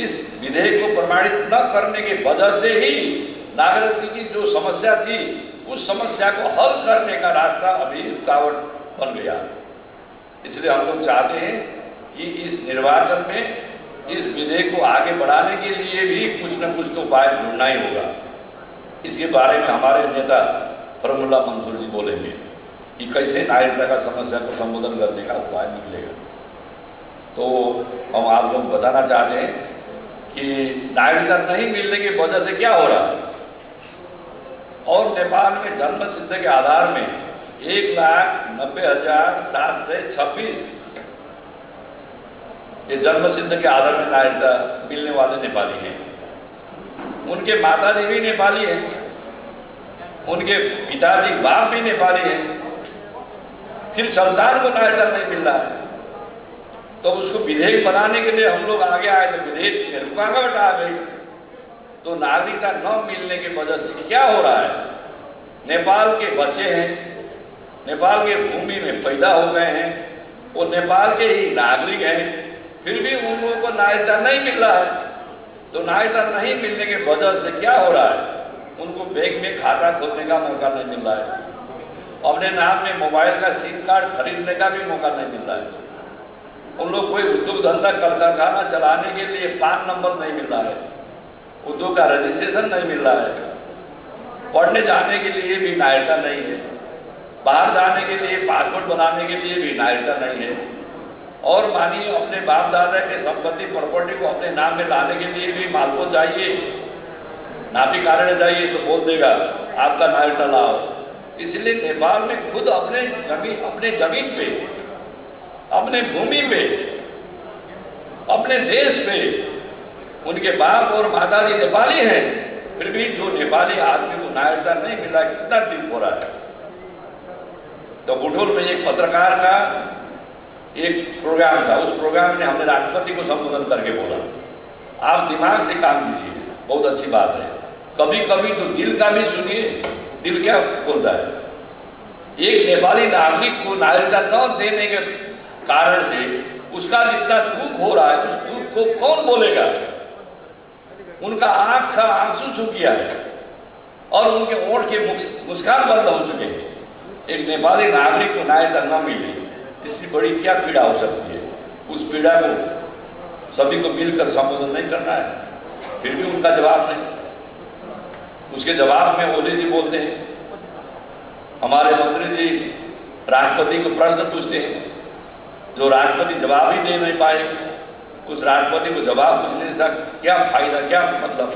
इस विधेयक को प्रमाणित न करने के वजह से ही नागरिकता की जो समस्या थी, उस समस्या को हल करने का रास्ता अभी रुकावट बन गया। इसलिए हम लोग चाहते हैं कि इस निर्वाचन में इस विधेयक को आगे बढ़ाने के लिए भी कुछ न कुछ तो उपाय ढूंढना ही होगा। इसके बारे में हमारे नेता फरमुल्ला मंसूर जी बोलेंगे कि कैसे नागरिकता का समस्या को संबोधन करने का उपाय निकलेगा। तो हम आप लोग बताना चाहते हैं कि नागरिकता नहीं मिलने की वजह से क्या हो रहा है। और नेपाल में जन्म सिद्ध के आधार में 1,90,726 ये जन्म सिद्ध के आधार में नागरिकता मिलने वाले नेपाली हैं। उनके माताजी भी नेपाली हैं, उनके पिताजी बाप भी नेपाली हैं, फिर संतान को नागरिकता नहीं मिल रहा है। तो उसको विधेयक बनाने के लिए हम लोग आगे आए तो विधेयक में रुकावट आ गई। तो नागरिकता न मिलने की वजह से क्या हो रहा है, नेपाल के बच्चे हैं, नेपाल के भूमि में पैदा हो गए हैं, वो नेपाल के ही नागरिक हैं, फिर भी उन लोगों को नागरिकता नहीं मिल रहा है। तो नागरिकता नहीं मिलने की वजह से क्या हो रहा है, उनको बैंक में खाता खोलने का मौका नहीं मिल रहा है, अपने नाम में मोबाइल का सिम कार्ड खरीदने का भी मौका नहीं मिल रहा है, उन लोग कोई उद्योग धंधा कारखाना चलाने के लिए पान नंबर नहीं मिल रहा है, उद्योग का रजिस्ट्रेशन नहीं मिल रहा है, पढ़ने जाने के लिए भी नागरिकता नहीं है, बाहर जाने के लिए पासपोर्ट बनाने के लिए भी नागरिकता नहीं है, और मानिए अपने बाप दादा के संपत्ति प्रॉपर्टी को अपने नाम में लाने के लिए भी मालको जाइए, नापी कार्यालय जाइए तो बोल देगा आपका नागरिकता लाओ। इसलिए नेपाल में खुद अपने जमीन पे, अपने भूमि पे, अपने देश पे उनके बाप और माताजी नेपाली हैं, फिर भी जो नेपाली आदमी को नागरिकता नहीं मिला, कितना दिल हो रहा है। तो बुढ़ोल में एक पत्रकार का एक प्रोग्राम था, उस प्रोग्राम में हमने राष्ट्रपति को संबोधन करके बोला आप दिमाग से काम कीजिए, बहुत अच्छी बात है, कभी कभी तो दिल का भी सुनिए, दिल क्या बोलता है। एक नेपाली नागरिक को नागरिकता न देने के कारण से उसका जितना दुख हो रहा है, उस दुख को कौन बोलेगा। उनका आंख का आंसू सूख गया है और उनके ओठ के मुस्कान बंद हो चुके हैं। एक नेपाली नागरिक को नागरिकता न मिले, इससे बड़ी क्या पीड़ा हो सकती है। उस पीड़ा को सभी को मिलकर संबोधन नहीं करना है, फिर भी उनका जवाब नहीं। उसके जवाब में ओली जी बोलते हैं, हमारे मंत्री जी राष्ट्रपति को प्रश्न पूछते हैं, जो राष्ट्रपति जवाब ही दे नहीं पाए, उस राष्ट्रपति को जवाब पूछने से क्या फायदा, क्या मतलब,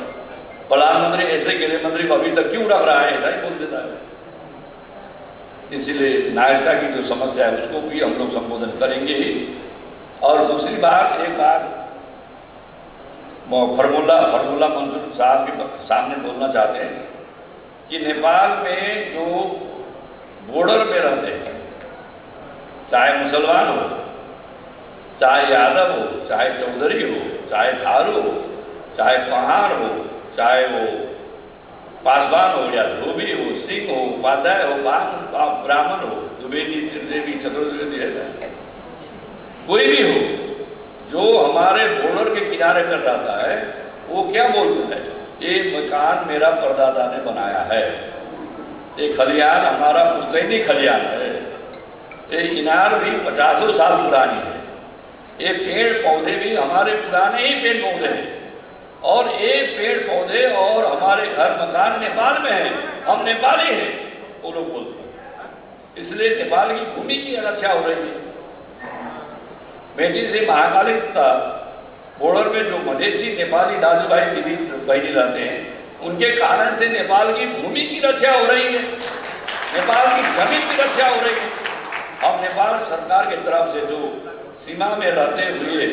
प्रधानमंत्री ऐसे गृह मंत्री को अभी तक क्यों रख रहा है, ऐसा ही बोल देता है। इसलिए नागरिकता की जो समस्या है उसको भी हम लोग संबोधन करेंगे ही। और दूसरी बात, एक बात फॉर्मूला मंजूर साहब के सामने बोलना चाहते हैं कि नेपाल में जो बॉर्डर में रहते हैं, चाहे मुसलमान हो, चाहे यादव हो, चाहे चौधरी हो, चाहे थारू हो, चाहे पहाड़ हो, चाहे वो पासवान हो या धोबी हो, सिंह हो, उपाध्याय हो, ब्राह्मण हो, द्विवेदी, त्रिदेवी, चतुर्वेदी है, कोई भी हो जो हमारे बॉर्डर के किनारे पर रहता है, वो क्या बोलता है, ये मकान मेरा परदादा ने बनाया है, ये खलियान हमारा पुश्तैनी खलियान है, ये इनार भी 50 साल पुरानी है, ये पेड़ पौधे भी हमारे पुराने ही पेड़ पौधे हैं, और ये पेड़ पौधे और हमारे घर मकान नेपाल में हैं, हम नेपाली हैं, वो लोग बोलते हैं। इसलिए नेपाल की भूमि की रक्षा हो रही है। मेची से महाकाली बॉर्डर में जो मधेसी नेपाली दादू भाई दीदी बहनी रहते हैं, उनके कारण से नेपाल की भूमि की रक्षा हो रही है, नेपाल की जमीन की रक्षा हो रही है। हम नेपाल सरकार की तरफ से जो सीमा में रहते हुए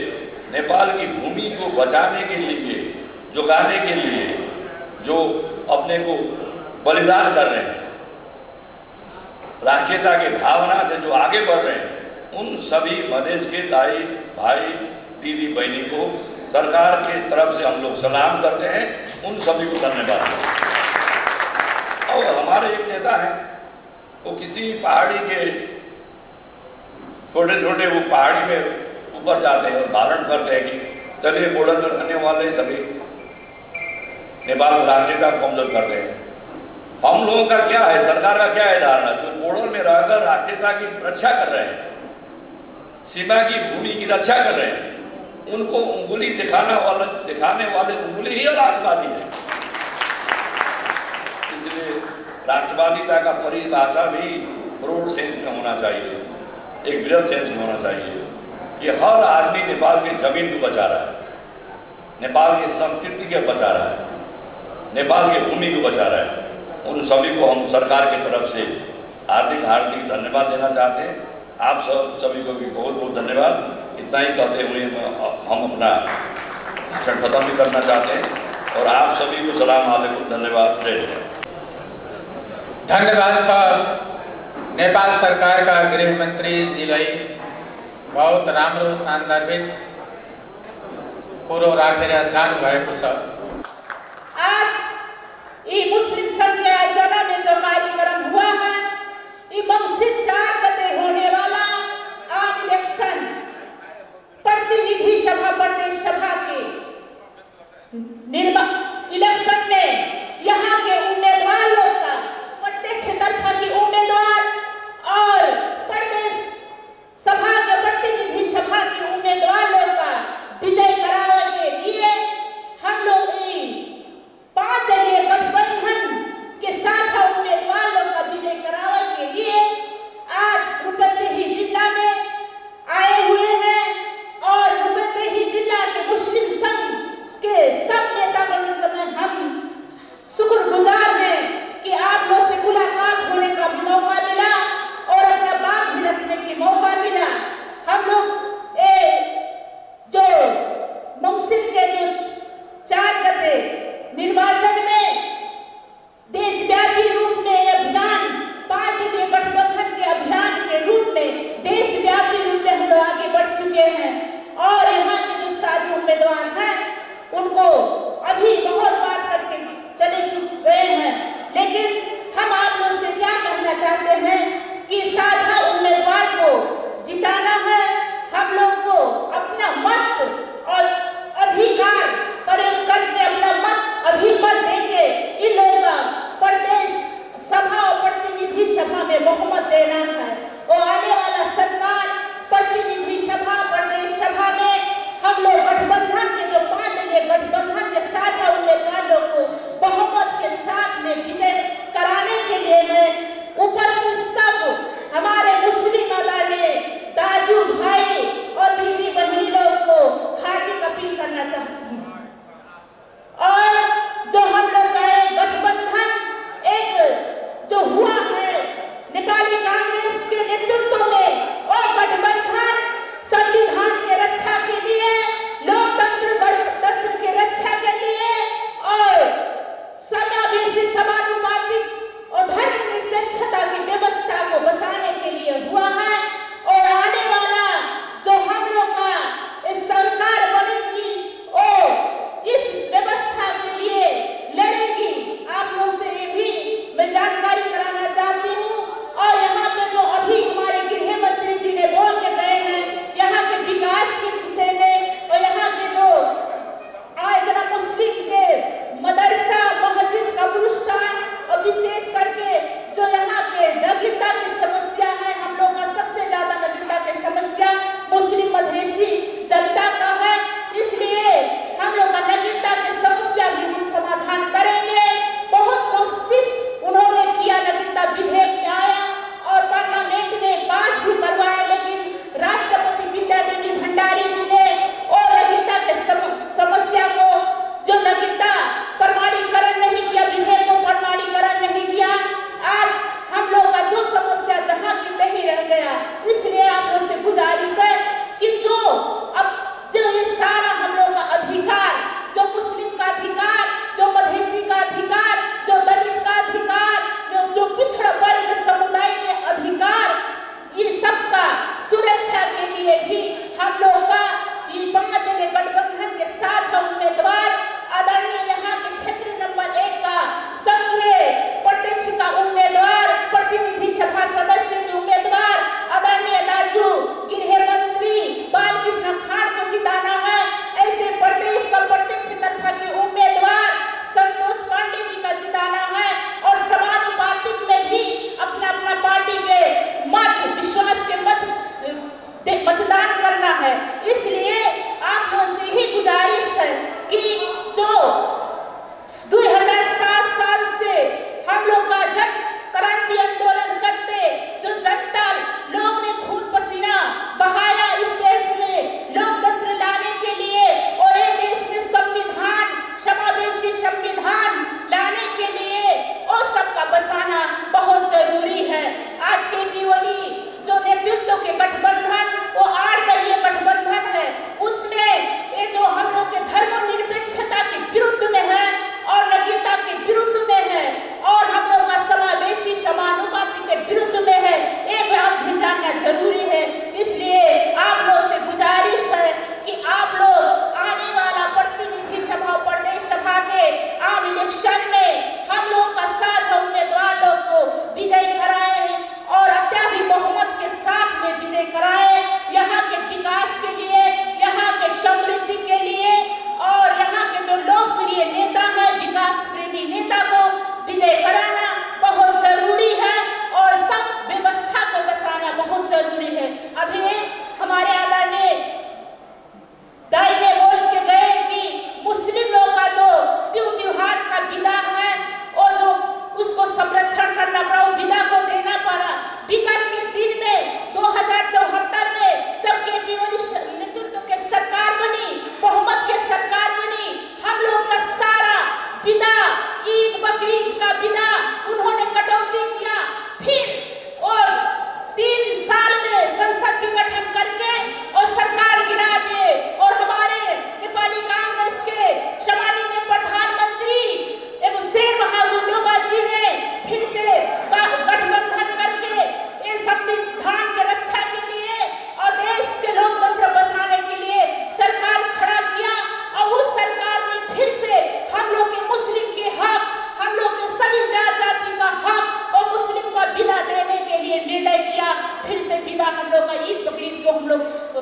नेपाल की भूमि को बचाने के लिए, जुगाने के लिए जो अपने को बलिदान कर रहे हैं, राष्ट्रीयता की भावना से जो आगे बढ़ रहे हैं, उन सभी मधेश के दाई भाई दीदी बहनी को सरकार की तरफ से हम लोग सलाम करते हैं, उन सभी को धन्यवाद। और हमारे एक नेता हैं, वो किसी पहाड़ी के छोटे छोटे वो पहाड़ी में ऊपर जाते हैं और धारण करते हैं कि चलिए बॉर्डर में रहने वाले सभी नेपाल को राष्ट्रीयता को कमजोर करते हैं। हम लोगों का क्या है, सरकार का क्या है धारणा, जो बॉर्डर में रहकर राष्ट्रीयता की रक्षा कर रहे हैं, सीमा की भूमि की रक्षा कर रहे हैं, उनको उंगली दिखाने वाले उंगली ही राष्ट्रवादी है। इसलिए राष्ट्रवादिता का परिभाषा भी ब्रॉड सेंस में होना चाहिए, एक बृहद सेंस में होना चाहिए कि हर आदमी नेपाल की जमीन को बचा रहा है, नेपाल की संस्कृति को बचा रहा है, नेपाल की भूमि को बचा रहा है। उन सभी को हम सरकार की तरफ से हार्दिक धन्यवाद देना चाहते हैं। आप सभी को भी बहुत बहुत धन्यवाद। इतना ही कहते हुए हम अपना भाषण खत्म भी करना चाहते हैं और आप सभी को सलाम वालेकुम, धन्यवाद। धन्यवाद नेपाल सरकार का गृह मंत्री जीलाई बहुत राम्रो सान्दर्भिक कुरो राखेर जानु भएको छ। आज ये मुस्लिम संघ के आयोजना में जो कार्यक्रम हुआ है, ये मौसिक 4 गते होने वाला आम इलेक्शन प्रतिनिधि सभा प्रदेश सभा के इलेक्शन में यहाँ के उम्मीदवारों का प्रत्यक्ष तर्फा की उम्मीदवार और प्रदेश सभा के प्रतिनिधि सभा के उम्मीदवारों का विजय कराने के लिए हम लोग 5 दलीय गठबंधन के साथ उम्मीदवारों का विजय कराने के लिए आज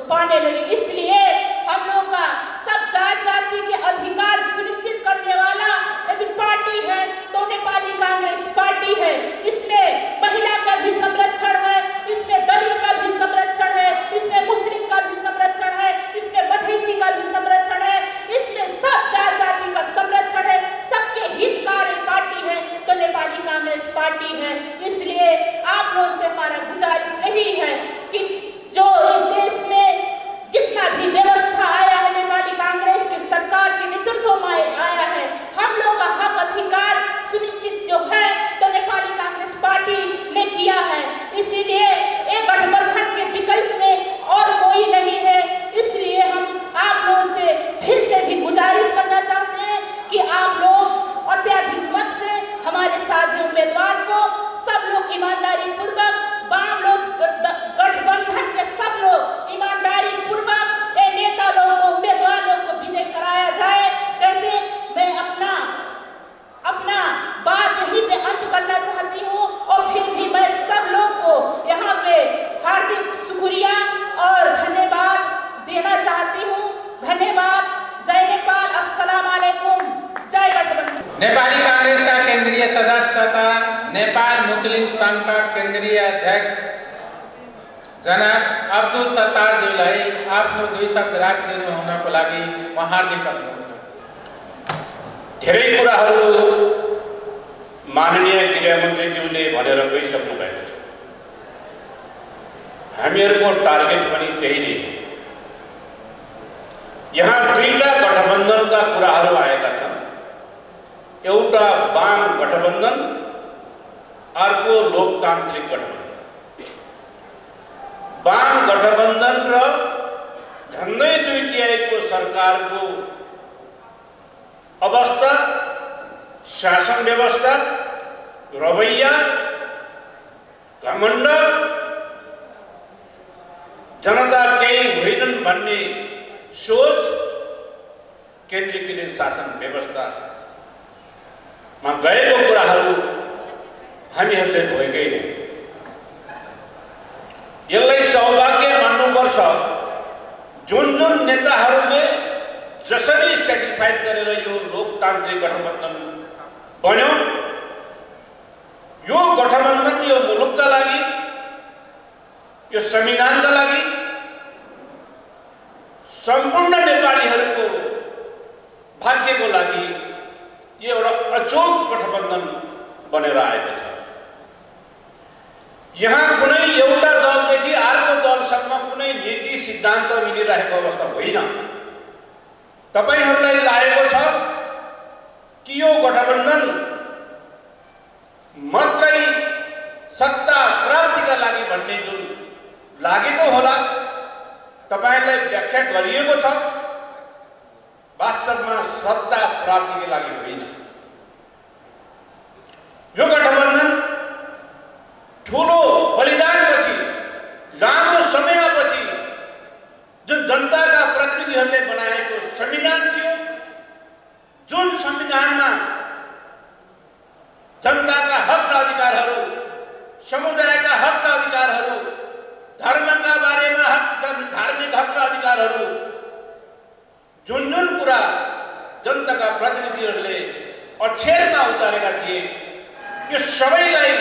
पाने लगे। इसलिए हम लोग का सब जात जाति के अधिकार सुनिश्चित करने वाला यदि पार्टी है तो नेपाली कांग्रेस पार्टी है। इसमें महिला का भी संरक्षण है, इसमें दलित का भी संरक्षण है, इसमें मुस्लिम का भी संरक्षण है, इसमें मधेसी का भी संरक्षण है, इसमें सब जात जाति का संरक्षण है। सबके हितकारी पार्टी है तो नेपाली कांग्रेस पार्टी है। इसलिए आप लोगों से हमारा गुजारिश यही है कि जो इस देश में जितना भी व्यवस्था आया है नेपाली कांग्रेस की सरकार के नेतृत्व में आया है, हम लोग का हक अधिकार सुनिश्चित जो है तो नेपाली कांग्रेस पार्टी ने किया है। इसीलिए एक गठबंधन के विकल्प में और कोई नहीं है। इसलिए हम आप लोगों से फिर से भी गुजारिश करना चाहते हैं कि आप लोग अत्याधिक मत से हमारे साझे उम्मीदवार को सब लोग ईमानदारी पूर्वक, वाम लोग गठबंधन के सब लोग ईमानदारी पूर्वक नेता लोगों को, उम्मीदवार लोग को विजय कराया जाए। कहते मैं अपना बात यहीं पे अंत करना चाहती हूँ और फिर भी मैं सब लोग को यहाँ पे हार्दिक शुक्रिया और धन्यवाद देना चाहती हूँ। धन्यवाद। जय नेपाल। अस्सलाम वालेकुम। जय गठबंधन। नेपाली कांग्रेस का केंद्रीय सदस्य तथा नेपाल मुस्लिम संघ का केंद्रीय अध्यक्ष जनाब अब्दुल सत्तार ज्यूलाई आफ्नो 2 शब्द राखिदिनु हुनको लागि म हार्दिक अनुरोध गर्दछु। धेरै कुराहरू माननीय गृहमन्त्रीज्यूले भनेर गइसक्नु भएको छ। हामीहरूको टार्गेट पनि त्यही नै हो। यहाँ 2टा गठबन्धनका कुराहरू आएका छन्। एउटा वाम गठबन्धन, अर्को लोकतान्त्रिक गठबन्धन। वाम गठबन्धन र झन्डै 2/3 सरकारको अवस्था, शासन व्यवस्था, रवैया, घमण्ड, जनता केही होइनन् भन्ने सोच, केन्द्रीकृत शासन व्यवस्थामा गएको कुराहरू हामीहरूले भोगेकै हो। यसलाई सौभाग्य मान्नुपर्छ। जुन जुन नेताहरूले जसरी सेक्रिफाइस गरेर यो लोकतान्त्रिक गठबन्धन बन्यो, यो गठबन्धन यो मुलुकका लागि, यो संविधानका लागि, सम्पूर्ण नेपालीहरूको भाग्यको लागि यो एउटा अचोक गठबन्धन बनेर आएको छ। यहाँ कुनै एउटा दलदेखि अर्को दलसम्म कुनै नीति सिद्धान्त मिलिरहेको अवस्था होइन। तपाईहरूलाई लागेको छ कि यो गठबन्धन मात्रै सत्ता प्राप्तिका लागि भन्ने जुन लागेको होला, तपाईहरूलाई व्याख्या गरिएको छ, वास्तवमा सत्ता प्राप्तिका लागि होइन। यो गठबन्धन ठुलो बलिदानपछि, लामो समयपछि जुन जनताका प्रतिनिधिहरूले बनाएको संविधान थियो, जुन संविधानमा जनताका हक र अधिकारहरू, समुदायका हक र अधिकारहरू, धर्मका बारेमा धार्मिक हक र अधिकारहरू, जुन जुन कुरा जनताका प्रतिनिधिहरूले अक्षरमा उतारेका थिए, यो सबैलाई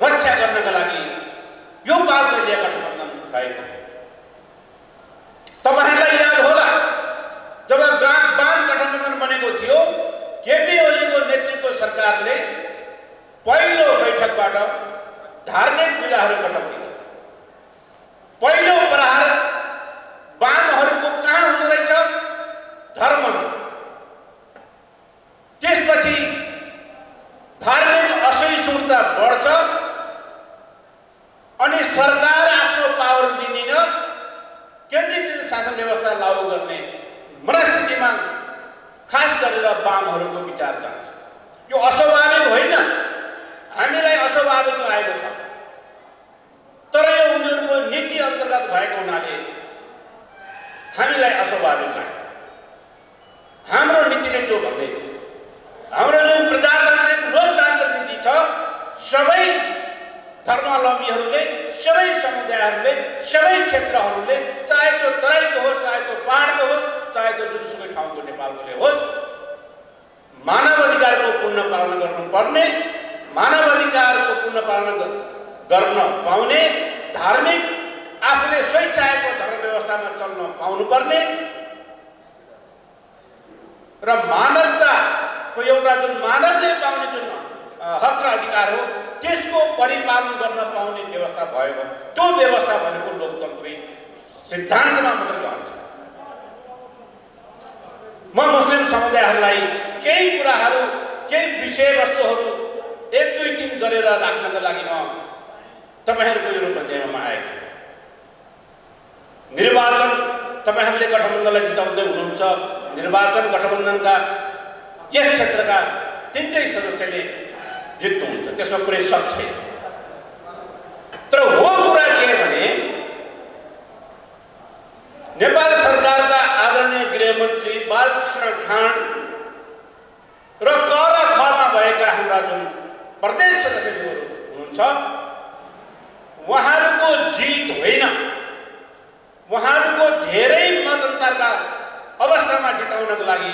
रक्षा गर्नका लागि यो पार्टीले गठबन्धन भएको। तपाईहरुलाई याद होला, जब वाम गठबन्धन बनेको थियो, केपी ओलीको नेतृत्वको सरकारले पहिलो बैठकबाट धार्मिक विधाहरू कटाउँदै थियो। पहिलो प्रहार वामहरूको कहाँ हुँदो रहेछ? धर्ममा। त्यसपछि धार्मिक असहिष्णुता बढ्छ अनि सरकार आफ्नो पावर लिनेन, केन्द्रीकृत शासन व्यवस्था लागू गर्ने मनस्थितिमा खास गरेर वामहरूको विचार जान्छ। यो अस्वाभाविक होइन, हामीलाई अस्वाभाविक लागेको छ, तर यो उनीहरूको नीति अन्तर्गत भएको हुनाले हामीलाई अस्वाभाविक लाग्यो। हाम्रो नीतिले जो भन्दै, हाम्रो जुन प्रजातान्त्रिक लोकतान्त्रिक नीति छ, सबै धर्मावलम्बीहरूले सबै समुदायहरूले, सबै क्षेत्रहरूले, चाहे त्यो तराईको होस्, चाहे त्यो पहाडको होस्, चाहे त्यो जुनसुकै ठाउँको नेपालकोले होस्, मानव अधिकारको पूर्ण पालना गर्नुपर्ने, मानव अधिकारको पूर्ण पालना गर्न पाउने, धार्मिक आफूले सोही चाहेको धर्म व्यवस्थामा चल्न पाउनुपर्ने र मानवताको एउटा जुन मानवले पाउने जुन हक र अधिकार हो त्यसको परिपालन गर्न पाउने व्यवस्था भयो। त्यो व्यवस्था भनेको लोकतन्त्री सिद्धान्तमा मात्रै रहन्छ। म मुस्लिम समुदायहरूलाई केही कुराहरू, केही विषयवस्तुहरू 1, 2, 3 गरेर राख्नका लागि म तपाईहरूको यो रूपन्देहीमा आएको। निर्वाचन तपाईहरूले गठबन्धनलाई जिताउँदै हुनुहुन्छ। निर्वाचन गठबन्धनका यस क्षेत्रका 3टै सदस्यले जित्नुहुन्छ, त्यसमा कुनै शक छैन। तर हो कुरा के भने नेपाल सरकारका आदरणीय गृहमन्त्री बालकृष्ण खाँड र क र ख मा भएका हाम्रा जुन प्रदेश सदस्यहरू हुनुहुन्छ, उहाँहरूको जित होइन, उहाँहरूको धेरै मतदाताका अवस्थामा जिताउनको लागि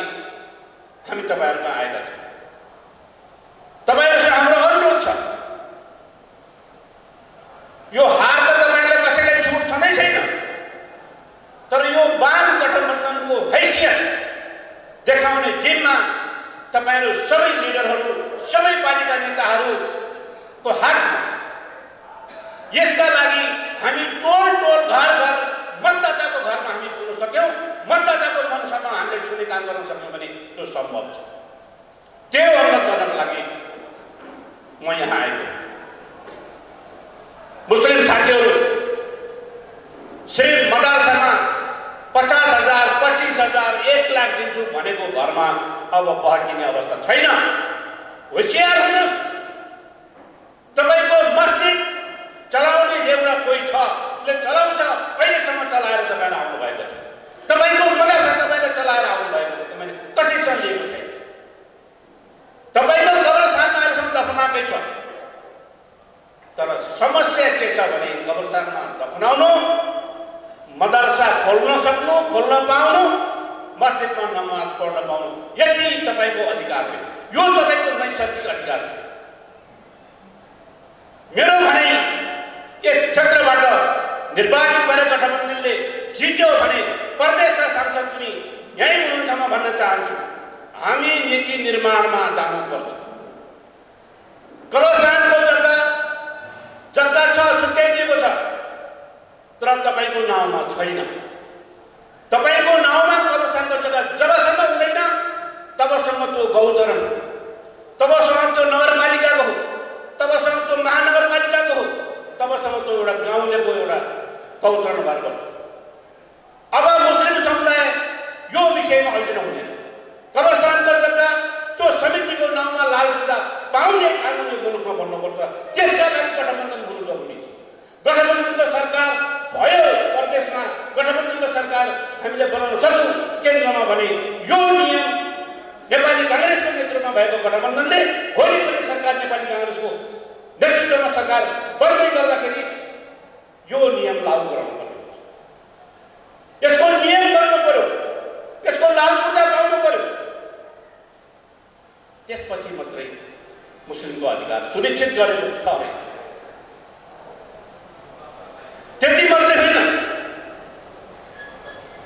हामी तपाईहरुमा आएका छौँ। तपाईहरुसँग हाम्रो अनुरोध छ, यो हार त तपाईहरुलाई कसैलाई छुट छँदै छैन, तर यो वाम गठबन्धनको हैसियत देखाउने दिनमा तपाईहरु सबै लिडरहरू, सबै पार्टीका नेताहरूको हातमा छ। यसका लागि हामी टोल टोल घर घर मतदाताको घरमा हामी पुग्न सक्यौं, मतदाताको मनसम्म हामीले छुने काम गर्न सक्यौं भने त्यो सम्भव छ। त्यो अनुरोध गर्नको लागि म यहाँ आएको। मुस्लिम साथीहरू श्री मदरसामा 50,000, 25,000, 1 लाख दिन्छु भनेको घरमा अब बहकिने अवस्था छैन। होशियार हुनुहोस्। तपाईको मस्जिद चलाउने एउटा कोही छ, ले चलाउँछ, अहिलेसम्म चलाएर तपाईहरु आउनु भएको छ। तपाईको मदरसा तपाईले चलाएर आउनु भएको छ, तपाईले कसैसँग लिएको छैन। तपाईको कब्रस्तानमा अहिलेसम्म दफनाकै छ। तर समस्या के छ भने कब्रस्तानमा दफनाउनु, मदरसा खोल्न सक्नु, खोल्न पाउनु, मस्जिदमा नमाज पढ्न पाउनु, यति तपाईको अधिकार हो। यो तपाईको नैसर्गिक अधिकार छ। मेरो भनाइ यस क्षेत्रबाट निर्वाचित भएर गठबन्धनले जित्यो भने प्रदेशका सांसद पनि यही हुनुहुन्छ। म भन्न चाहन्छु, हामी नीति निर्माणमा जानुपर्छ। कब्रस्तानको जग्गा छ, छुट्याइदिएको छ, तर तपाईको नाउँमा छैन। तपाईको नाउँमा कब्रस्तानको जग्गा जबसम्म हुँदैन तबसम्म त्यो गौचरण, तबसम्म त्यो नगरपालिकाको हो, तबसम्म त्यो महानगरपालिकाको हो, तबसम्म त्यो एउटा गाउँलेको एउटा गौचरण भएर बस्छ। अब मुस्लिम समुदाय यो विषयमा अहिले नहुँदैन। कब्रस्तानको जग्गा त्यो समितिको नाउँमा लालपूजा पाउने कानुन यो मुलुकमा बन्नुपर्छ। त्यसका लागि गठबन्धन हुनु जरुरी छ। गठबन्धनको सरकार भयो प्रदेशमा, गठबन्धनको सरकार हामीले बनाउन सक्छौँ केन्द्रमा भने यो नियम नेपाली कांग्रेसको नेतृत्वमा भएको गठबन्धनले भोलि पनि सरकार नेपाली कांग्रेसको नेतृत्वमा सरकार बन्दै गर्दाखेरि यो नियम लागू गराउनु पर्यो। यसको नियम गर्नु पर्यो, यसको लालपूजा पाउनु पर्यो। त्यसपछि मात्रै मुस्लिमको अधिकार सुनिश्चित गरेको ठहरे। त्यति मात्रै होइन,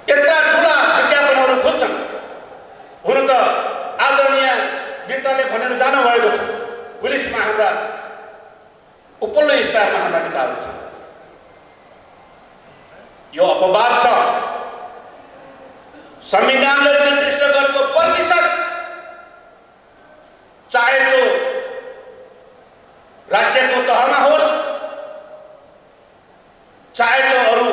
यत्रा ठुला विज्ञापनहरू खोज्छन्। हुन त आदरणीय नेताले भनेर जानुभएको छ, पुलिसमा हाम्रा उपल्लो स्तरमा हाम्रा नेताहरू छन्। यो अपवाद छ। संविधानले निर्दिष्ट गरेको प्रतिशत, चाहे त्यो राज्यको तहमा होस्, चाहे त्यो अरू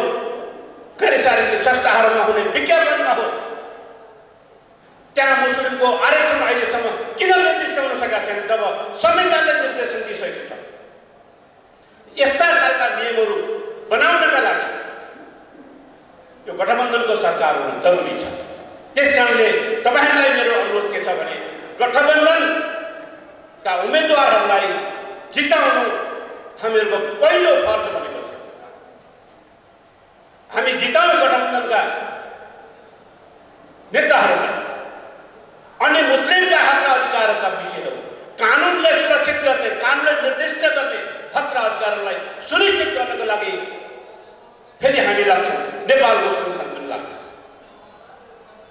गैर सरकारी संस्थाहरूमा हुने विज्ञापनमा होस्, त्यहाँ मुस्लिमको आरक्षण अहिलेसम्म किन निर्दिष्ट हुन सकेका छैन जब संविधानले निर्देशन दिइसकेको छ। यस्ता खालका नियमहरू बनाउनका लागि यो गठबन्धनको सरकार हुन जरुरी छ। त्यसकारणले तपाईहरुलाई मेरो अनुरोध के छ भने गठबन्धनका उम्मेदवारहरूलाई जिताउनु हामीहरूको पहिलो फर्ज बनेको छ। नेताहरूलाई अनि मुस्लिमका हक र अधिकारका विषयहरू कानुनले सुरक्षित गर्ने, कानुनले निर्दिष्ट गर्ने हक र अधिकारहरूलाई सुनिश्चित गर्नको लागि फेरि हामी लाग्छौँ। नेपाल मुस्लिम सङ्घ पनि लाग्छ।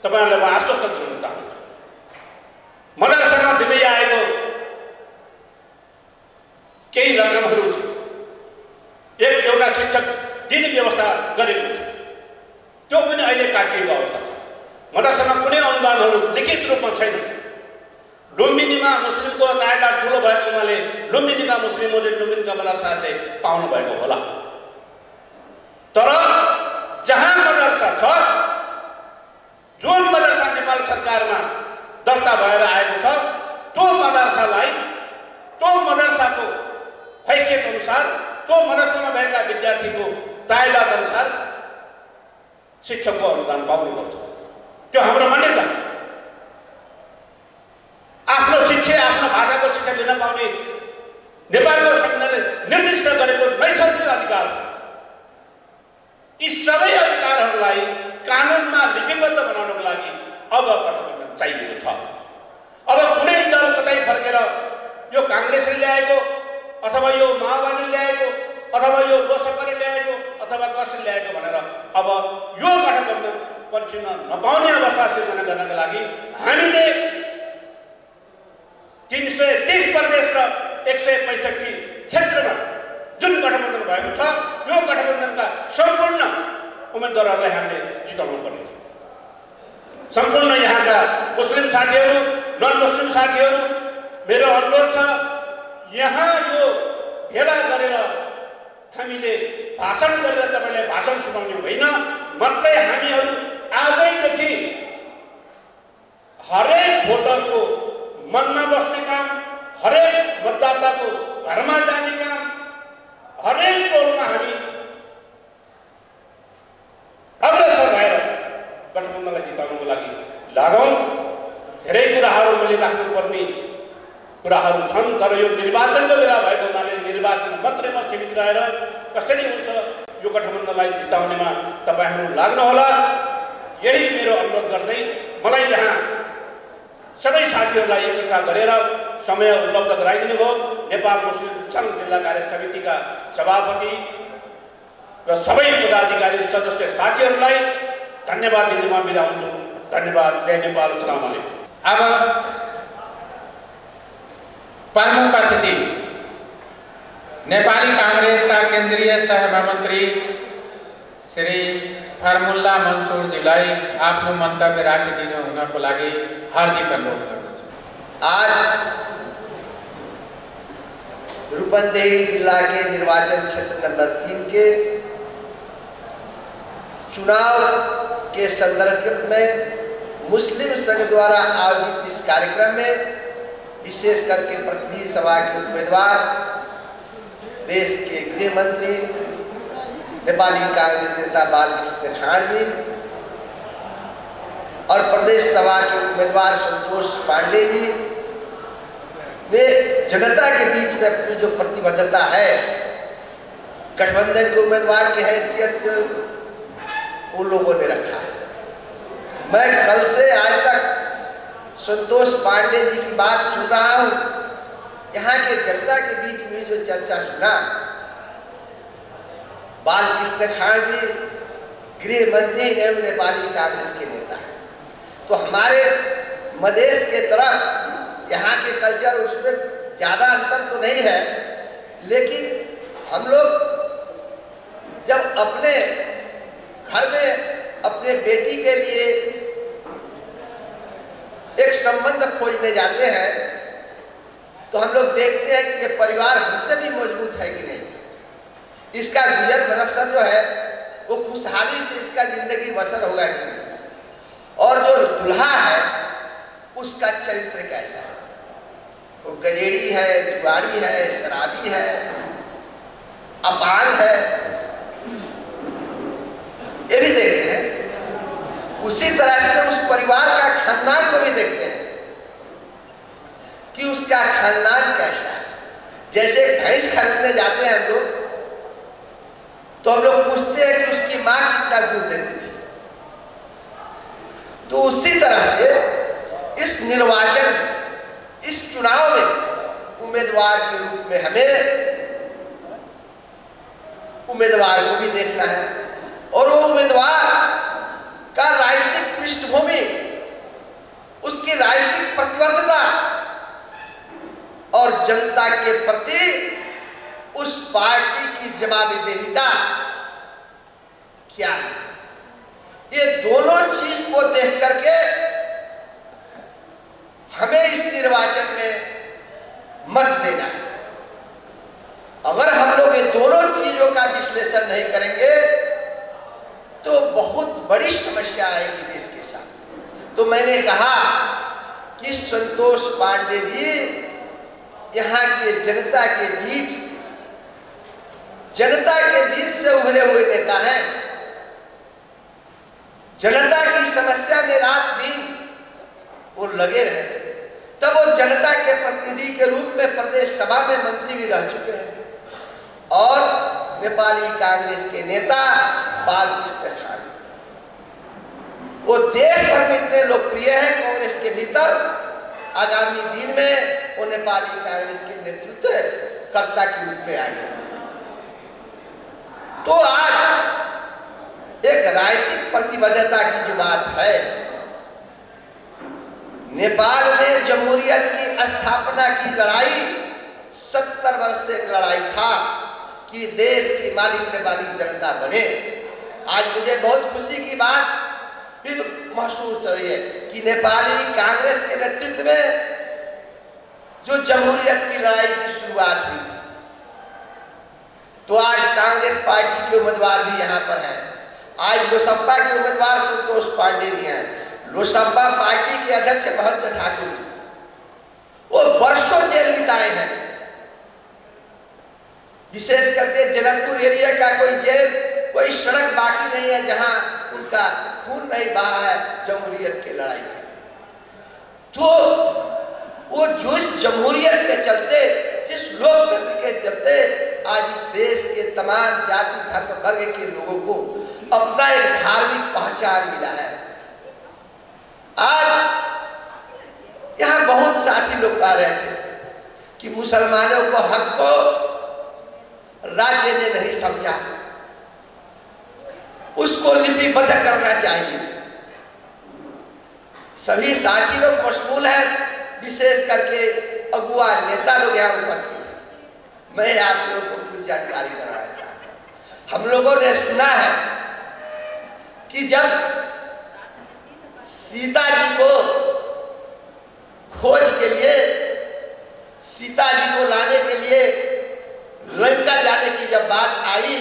तपाईँहरूलाई म आश्वस्त गराउन चाहन्छु, मदरसामा दिँदै आएको केही रकमहरू एउटा शिक्षक दिने व्यवस्था गरेको थियो, त्यो पनि अहिले काटिएको अवस्था छ। मदरसामा कुनै अनुदानहरू लिखित रूपमा छैन। लुम्बिनीमा मुस्लिमको दायरा ठुलो भएको हुनाले लुम्बिनीका मुस्लिमहरूले लुम्बिनीका मदरसाहरूले पाउनु भएको होला, तर जहाँ मदरसा छ, जुन मदरसा नेपाल सरकारमा दर्ता भएर आएको छ, त्यो मदरसालाई त्यो मदरसाको हैसियत अनुसार, त्यो मदरसामा भएका विद्यार्थीको ताइदाद अनुसार शिक्षकको अनुदान पाउनुपर्छ। त्यो हाम्रो मान्यता। आफ्नो शिक्षा, आफ्नो भाषाको शिक्षा लिन पाउने नेपालको संविधानले निर्दिष्ट गरेको नैसर्गिक अधिकार। यी सबै अधिकारहरूलाई कानुनमा लिपिबद्ध बनाउनको लागि अब गठबन्धन चाहिएको छ। अब कुनै दल कतै फर्केर यो काङ्ग्रेसले ल्याएको अथवा यो माओवादीले ल्याएको अथवा यो लोकसभाले ल्याएको अथवा कसले ल्याएको भनेर अब यो गठबन्धन परिचिन नपाउने अवस्था सिर्जना गर्नका लागि हामीले 330 प्रदेश र 165 क्षेत्रमा जुन गठबन्धन भएको छ, यो गठबन्धनका सम्पूर्ण उम्मेदवारहरूलाई हामीले जिताउनु पर्नेछ। सम्पूर्ण यहाँका मुस्लिम साथीहरू, नन मुस्लिम साथीहरू, मेरो अनुरोध छ, यहाँ यो भेला गरेर हामीले भाषण गरेर तपाईँलाई भाषण सुनाउने होइन, मात्रै हामीहरू आजैदेखि हरेक भोटरको मनमा बस्ने काम, हरेक मतदाताको घरमा जाने काम, हरेक टोलमा हामी अग्रसर भएर गठबन्धनलाई जिताउनको लागि लागौँ। धेरै कुराहरू मैले राख्नुपर्ने कुराहरू छन्, तर यो निर्वाचनको बेला भएको हुनाले निर्वाचन मात्रैमा सीमित रहेर कसरी हुन्छ यो गठबन्धनलाई जिताउनेमा तपाईँहरू लाग्नुहोला, यही मेरो अनुरोध गर्दै मलाई यहाँ सबै साथीहरूलाई एकता गरेर समय उपलब्ध गराइदिनु भयो। नेपाल मुस्लिम सङ्घ जिल्ला कार्य समितिका सभापति र सबै पदाधिकारी सदस्य साथीहरूलाई धन्यवाद दिँदै म बिदा हुन्छु। धन्यवाद। जय नेपाल। अस्सलाम वालेकुम। अब प्रमुख अतिथि नेपाली काङ्ग्रेसका केन्द्रीय सह महामन्त्री श्री फर्मुल्ला मन्सुरजीलाई आफ्नो मन्तव्य राखिदिनु हुनको लागि हार्दिक अनुरोध गर्दछु। आज रूपन्देही जिला के निर्वाचन क्षेत्र नंबर 3 के चुनाव के संदर्भ में मुस्लिम संघ द्वारा आयोजित इस कार्यक्रम में विशेष करके प्रतिनिधि सभा के उम्मीदवार, देश के गृह मंत्री, नेपाली कांग्रेस नेता बालकृष्ण खाड़ जी और प्रदेश सभा के उम्मीदवार संतोष पांडे जी ने जनता के बीच में अपनी जो प्रतिबद्धता है गठबंधन के उम्मीदवार की हैसियत से उन लोगों ने रखा है। मैं कल से आज तक संतोष पांडे जी की बात सुन रहा हूँ, यहाँ के जनता के बीच में जो चर्चा सुना, बालकृष्ण खाड़ जी गृह मंत्री एवं नेपाली कांग्रेस के नेता हैं, तो हमारे मधेश के तरफ यहाँ के कल्चर उसमें ज़्यादा अंतर तो नहीं है, लेकिन हम लोग जब अपने घर में अपने बेटी के लिए एक संबंध खोजने जाते हैं तो हम लोग देखते हैं कि ये परिवार हमसे भी मजबूत है कि नहीं, इसका गुजर बसर जो है वो खुशहाली से इसका जिंदगी बसर होगा कि नहीं, और जो दुल्हा है उसका चरित्र कैसा है, वो गजेड़ी है, जुआड़ी है, शराबी है, अपांग है, ये भी देखते हैं। उसी तरह से उस परिवार का खानदान को भी देखते हैं कि उसका खानदान कैसा है। जैसे भैंस खरीदने जाते हैं हम लोग तो हम लोग पूछते हैं कि उसकी माँ कितना दूध देती थी, तो उसी तरह से इस निर्वाचन, इस चुनाव में उम्मीदवार के रूप में हमें उम्मीदवार को भी देखना है और वो उम्मीदवार का राजनीतिक पृष्ठभूमि, उसकी राजनीतिक प्रतिबद्धता और जनता के प्रति उस पार्टी की जवाबदेहिता क्या है, ये दोनों चीज को देख करके हमें इस निर्वाचन में मत देना है। अगर हम लोग ये दोनों चीजों का विश्लेषण नहीं करेंगे तो बहुत बड़ी समस्या आएगी देश के साथ। तो मैंने कहा कि संतोष पांडे जी यहाँ के जनता के बीच से उभरे हुए नेता हैं। जनता की समस्या में रात दिन वो लगे रहे, तब वो जनता के प्रतिनिधि के रूप में प्रदेश सभा में मंत्री भी रह चुके हैं और नेपाली कांग्रेस के नेता बालकृष्ण खाड़े, वो देश भर में इतने लोकप्रिय हैं कांग्रेस के भीतर। आगामी दिन में वो नेपाली कांग्रेस के नेतृत्व कर्ता के रूप में आए। तो आज एक राजनीतिक प्रतिबद्धता की जो बात है, नेपाल में जमहूरियत की स्थापना की लड़ाई 70 वर्ष से लड़ाई था कि देश की मालिक नेपाली जनता बने। आज मुझे बहुत खुशी की बात भी महसूस हो रही है कि नेपाली कांग्रेस के नेतृत्व में जो जमहूरियत की लड़ाई की शुरुआत हुई थी, तो आज कांग्रेस पार्टी के उम्मीदवार भी यहाँ पर हैं। आज लोसपा के उम्मीदवार संतोष पांडे जी हैं। लोसपा पार्टी के अध्यक्ष महंत ठाकुर जी, वो वर्षों जेल बिताए हैं। विशेष करके जनकपुर एरिया का कोई जेल, कोई सड़क बाकी नहीं है जहां उनका खून नहीं बहा है जमहूरियत की लड़ाई में। तो वो जो इस जमहूरियत के चलते, जिस लोकतंत्र के चलते आज इस देश के तमाम जाति धर्म वर्ग के लोगों को अपना एक धार्मिक पहचान मिला है। आज यहां बहुत साथी लोग कह रहे थे कि मुसलमानों को हक को राज्य ने नहीं समझा, उसको लिपिबद्ध करना चाहिए। सभी साथी लोग मशगूल हैं, विशेष करके अगुआ नेता लोग यहाँ उपस्थित हैं। मैं आप लोगों को कुछ जानकारी कराना चाहता हूँ। हम लोगों ने सुना है कि जब सीता जी को खोज के लिए, सीता जी को लाने के लिए लंका जाने की जब बात आई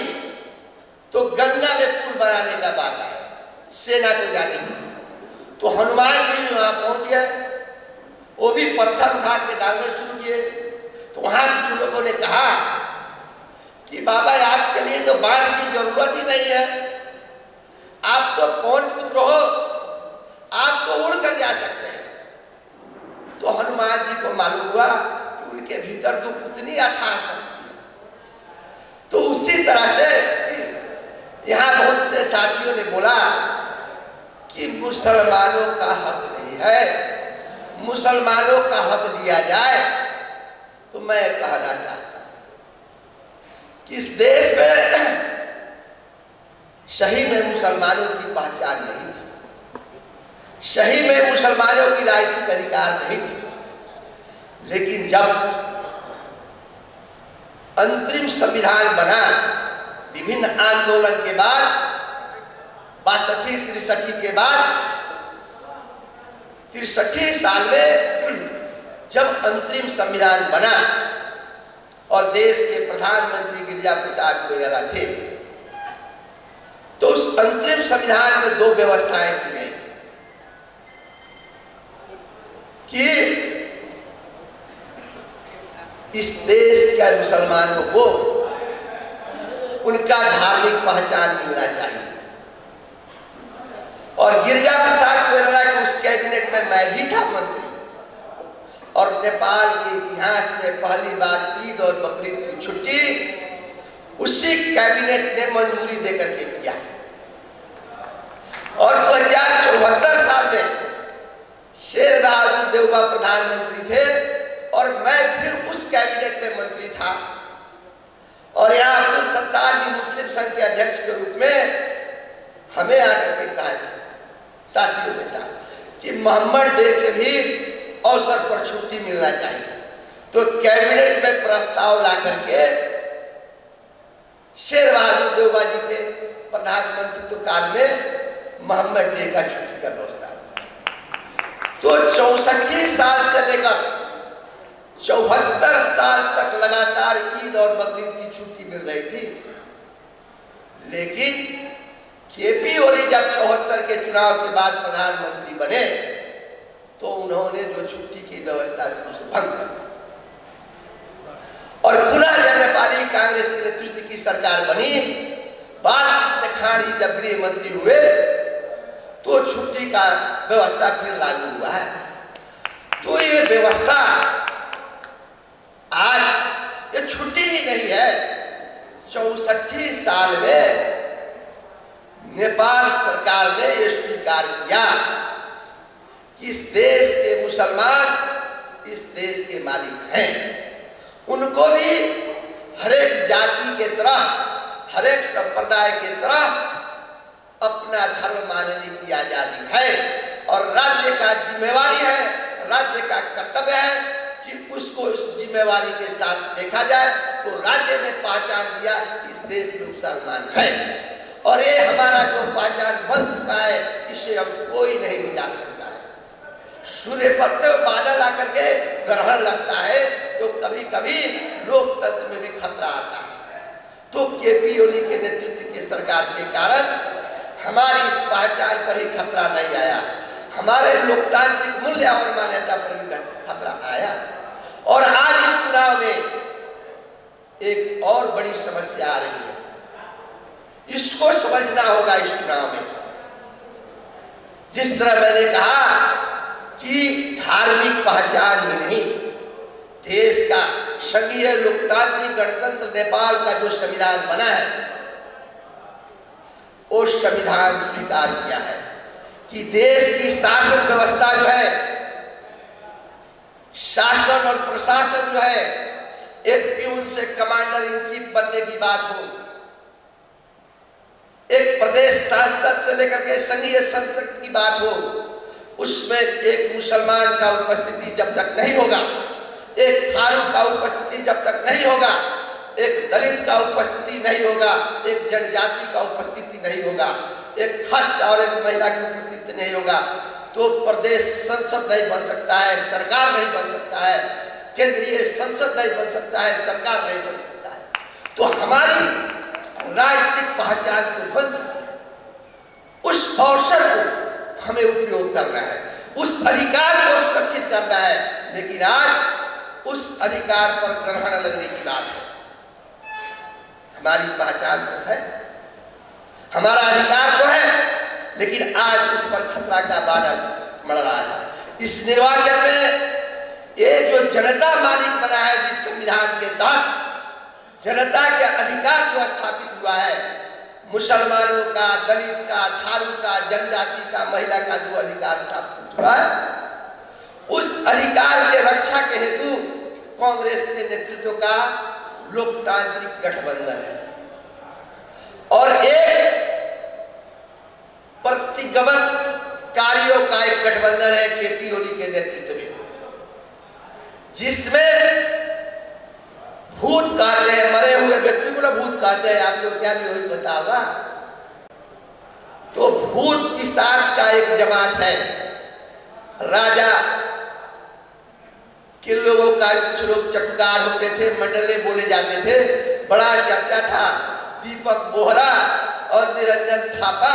तो गंगा में पुल बनाने का बात आया सेना को जाने की। तो हनुमान जी भी वहां पहुंच गए, वो भी पत्थर उठा के डालने शुरू किए। तो वहां कुछ लोगों ने कहा कि बाबा आपके लिए तो बाण की जरूरत ही नहीं है, आप तो पवन पुत्र हो, आप तो उड़ कर जा सकते हैं। तो हनुमान जी को मालूम हुआ कि उनके भीतर तो उतनी अथाह शक्ति है। तो उसी तरह से यहाँ बहुत से साथियों ने बोला कि मुसलमानों का हक नहीं है, मुसलमानों का हक दिया जाए। तो मैं कहना चाहता हूं कि इस देश में सही में मुसलमानों की पहचान नहीं थी, सही में मुसलमानों की राजनीतिक अधिकार नहीं थी। लेकिन जब अंतरिम संविधान बना, विभिन्न आंदोलन के बाद, 62-63 के बाद 63 साल में जब अंतरिम संविधान बना और देश के प्रधानमंत्री गिरिजा प्रसाद कोइराला थे, तो उस अंतरिम संविधान में 2 व्यवस्थाएं की गई कि इस देश के मुसलमानों को उनका धार्मिक पहचान मिलना चाहिए। और गिरिजा प्रसाद कोइराला के उस कैबिनेट में मैं भी था मंत्री, और नेपाल के इतिहास में पहली बार ईद और बकरीद की छुट्टी उसी कैबिनेट ने मंजूरी देकर के किया। और 2074 साल में शेर बहादुर देवबा प्रधानमंत्री थे और मैं फिर उस कैबिनेट में मंत्री था। और यहाँ अब्दुल सत्तार जी मुस्लिम संघ के अध्यक्ष के रूप में हमें आकर के कहा था साथियों के साथ कि मोहम्मद डे के भी अवसर पर छुट्टी मिलना चाहिए। तो कैबिनेट में प्रस्ताव ला करके शेर बहादुर देवबा जी के प्रधानमंत्री काल में मोहम्मद डे का छुट्टी का व्यवस्था। तो 64 साल से लेकर 74 साल तक लगातार ईद और बकरीद की छुट्टी मिल रही थी। लेकिन केपी ओली जब 74 के चुनाव के बाद प्रधानमंत्री बने तो उन्होंने जो छुट्टी की व्यवस्था थी उसे भंग कर दिया और पुनः जब नेपाली कांग्रेस के नेतृत्व की सरकार बनी, बालकृष्ण खाड़ी जब गृह मंत्री हुए तो छुट्टी का व्यवस्था फिर लागू हुआ है। तो ये व्यवस्था आज ये छुट्टी ही नहीं है। 64 साल में नेपाल सरकार ने ये स्वीकार किया कि इस देश के मुसलमान इस देश के मालिक हैं। उनको भी हरेक जाति के तरह, हरेक संप्रदाय के तरह अपना धर्म मानने की आजादी है और राज्य का जिम्मेवारी है, राज्य का कर्तव्य है कि उसको उस जिम्मेवारी के साथ देखा जाए। तो राज्य ने पहचान दिया कि इस देश में मुसलमान है और ये हमारा जो पहचान बन चुका है इसे अब कोई नहीं मिटा सकता है। सूर्य पर तो बादल आकर के ग्रहण लगता है तो कभी कभी लोकतंत्र में भी खतरा आता है। तो केपी ओली के नेतृत्व की सरकार के कारण हमारी इस पहचान पर ही खतरा नहीं आया, हमारे लोकतांत्रिक मूल्य और मान्यता पर भी खतरा आया। और आज इस चुनाव में एक और बड़ी समस्या आ रही है, इसको समझना होगा। इस चुनाव में जिस तरह मैंने कहा कि धार्मिक पहचान ही नहीं, देश का संघीय लोकतांत्रिक गणतंत्र नेपाल का जो संविधान बना है वो संविधान स्वीकार किया है कि देश की शासन व्यवस्था जो है, शासन और प्रशासन जो है, एक प्यून से कमांडर इन चीफ बनने की बात हो, एक प्रदेश सांसद से लेकर के संघीय संसद की बात हो, उसमें एक मुसलमान का उपस्थिति जब तक नहीं होगा, एक थारू का उपस्थिति जब तक नहीं होगा, एक दलित का उपस्थिति नहीं होगा, एक जनजाति का उपस्थिति नहीं होगा, एक खास और एक महिला की उपस्थिति नहीं होगा, तो प्रदेश संसद नहीं बन सकता है, सरकार नहीं बन सकता है, केंद्रीय संसद नहीं बन सकता है, सरकार नहीं बन सकता है। तो हमारी राजनीतिक पहचान तो बन चुकी है, उस अवसर को हमें उपयोग करना है, उस अधिकार को सुरक्षित करना है। लेकिन आज उस अधिकार पर ग्रहण लगने की बात है। हमारी पहचान तो है, हमारा अधिकार तो है, लेकिन आज उस पर खतरा का बादल मंडरा रहा है। इस निर्वाचन में ये जो जनता मालिक बना है, जिस संविधान के तहत जनता के अधिकार जो स्थापित हुआ है, मुसलमानों का, दलित का, थारू का, जनजाति का, महिला का जो अधिकार स्थापित हुआ है, उस अधिकार के रक्षा के हेतु कांग्रेस के नेतृत्व का लोकतांत्रिक गठबंधन है और एक प्रतिगमनकारियों का एक गठबंधन है केपी ओली के नेतृत्व में, जिसमें भूत कहते हैं, मरे हुए व्यक्ति को ना भूत कहते हैं, आप लोग क्या भी वही पता होगा। तो भूत पिशाच का एक जमात है। राजा के लोगों का कुछ लोग चटकार होते थे, मंडले बोले जाते थे, बड़ा चर्चा था। दीपक बोहरा और निरंजन थापा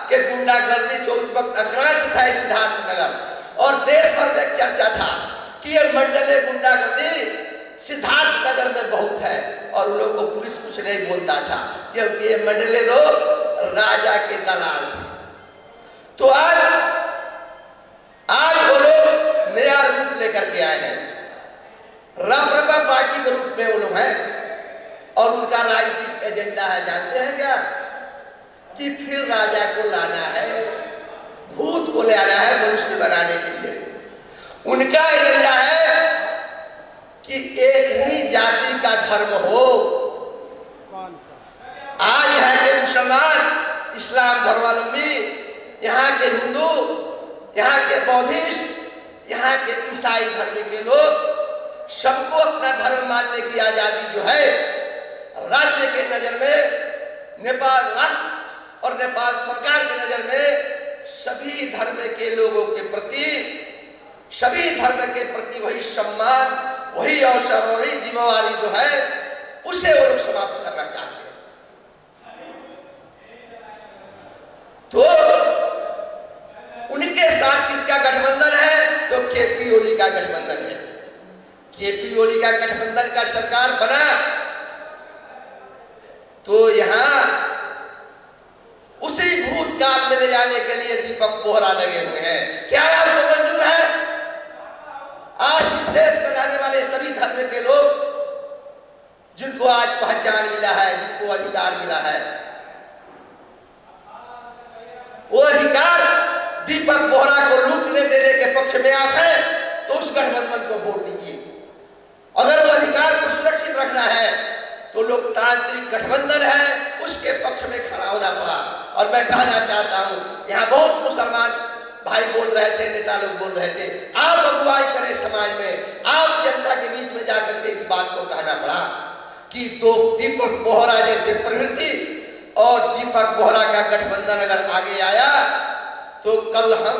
के गुंडागर्दी से उस वक्त आक्रांत था सिद्धार्थनगर और देश भर में चर्चा था कि ये मंडले गुंडागर्दी सिद्धार्थनगर में बहुत है और उन लोगों को पुलिस कुछ नहीं बोलता था क्योंकि ये मंडले लोग राजा के दलाल थे। तो आज वो लोग नया रूप लेकर के आए हैं, रामप्रभा पार्टी के रूप में वो लोग हैं और उनका राजनीतिक एजेंडा है, जानते हैं क्या, कि फिर राजा को लाना है, भूत को ले आया है मनुष्य बनाने के लिए। उनका एजेंडा है कि एक ही जाति का धर्म हो। आज यहाँ के मुसलमान, इस्लाम धर्मावलंबी, यहाँ के हिंदू, यहाँ के बौद्धिस्ट, यहाँ के ईसाई धर्म के लोग, सबको अपना धर्म मानने की आजादी जो है, राज्य के नजर में, नेपाल राष्ट्र और नेपाल सरकार के नजर में सभी धर्म के लोगों के प्रति, सभी धर्म के प्रति वही सम्मान, वही अवसर और वही जिम्मेवारी जो है, उसे वो लोग समाप्त करना चाहते हैं। तो उनके साथ किसका गठबंधन है? तो केपी ओली का गठबंधन है। केपी ओली का गठबंधन का सरकार बना तो यहां उसी भूतकाल में ले जाने के लिए दीपक बोहरा लगे हुए हैं। क्या आपको मंजूर है? आज इस देश में रहने वाले सभी धर्म के लोग जिनको आज पहचान मिला है, जिनको अधिकार मिला है, वो अधिकार दीपक बोहरा को लूटने देने के पक्ष में आप हैं तो उस गठबंधन को वोट दीजिए। अगर वो अधिकार को सुरक्षित रखना है तो लोकतांत्रिक गठबंधन है, उसके पक्ष में खड़ा होना पड़ा। और मैं कहना चाहता हूं, यहाँ बहुत मुसलमान भाई बोल रहे थे, नेता लोग बोल रहे थे, आप अगुवाई करें समाज में, आप जनता के बीच में जाकर के इस बात को कहना पड़ा कि तो दीपक बोहरा जैसे प्रवृत्ति और दीपक बोहरा का गठबंधन अगर आगे आया तो कल हम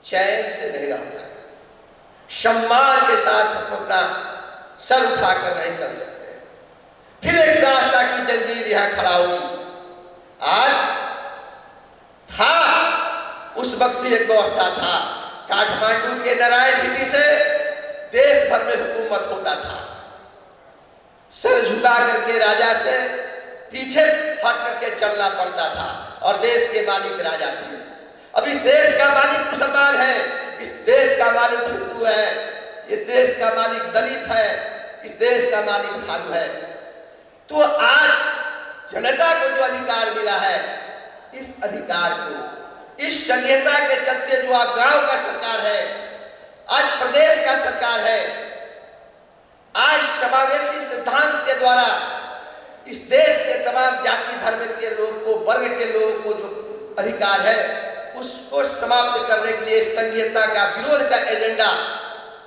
चैन से नहीं रह पाए, सम्मान के साथ हम अपना सर उठाकर नहीं चल सकते। फिर एक दास्ता की जंजीर यहां खड़ा होगी। आज था, उस वक्त भी एक व्यवस्था था, काठमांडू के नारायण हिटी से देश भर में हुकूमत होता था। सर झुका करके राजा से पीछे हट करके चलना पड़ता था और देश के मालिक राजा थे। अब इस देश का मालिक मुसलमान है, इस देश का मालिक हिंदू है, इस देश का मालिक दलित है, इस देश का मालिक थारू है। तो आज जनता को जो अधिकार मिला है, इस अधिकार को, इस संहिता के चलते जो आप गांव का सरकार है, आज प्रदेश का सरकार है, आज समावेशी सिद्धांत के द्वारा इस देश के तमाम जाति धर्म के लोग को, वर्ग के लोगों को जो अधिकार है, उसको समाप्त करने के लिए संहिता का विरोध का एजेंडा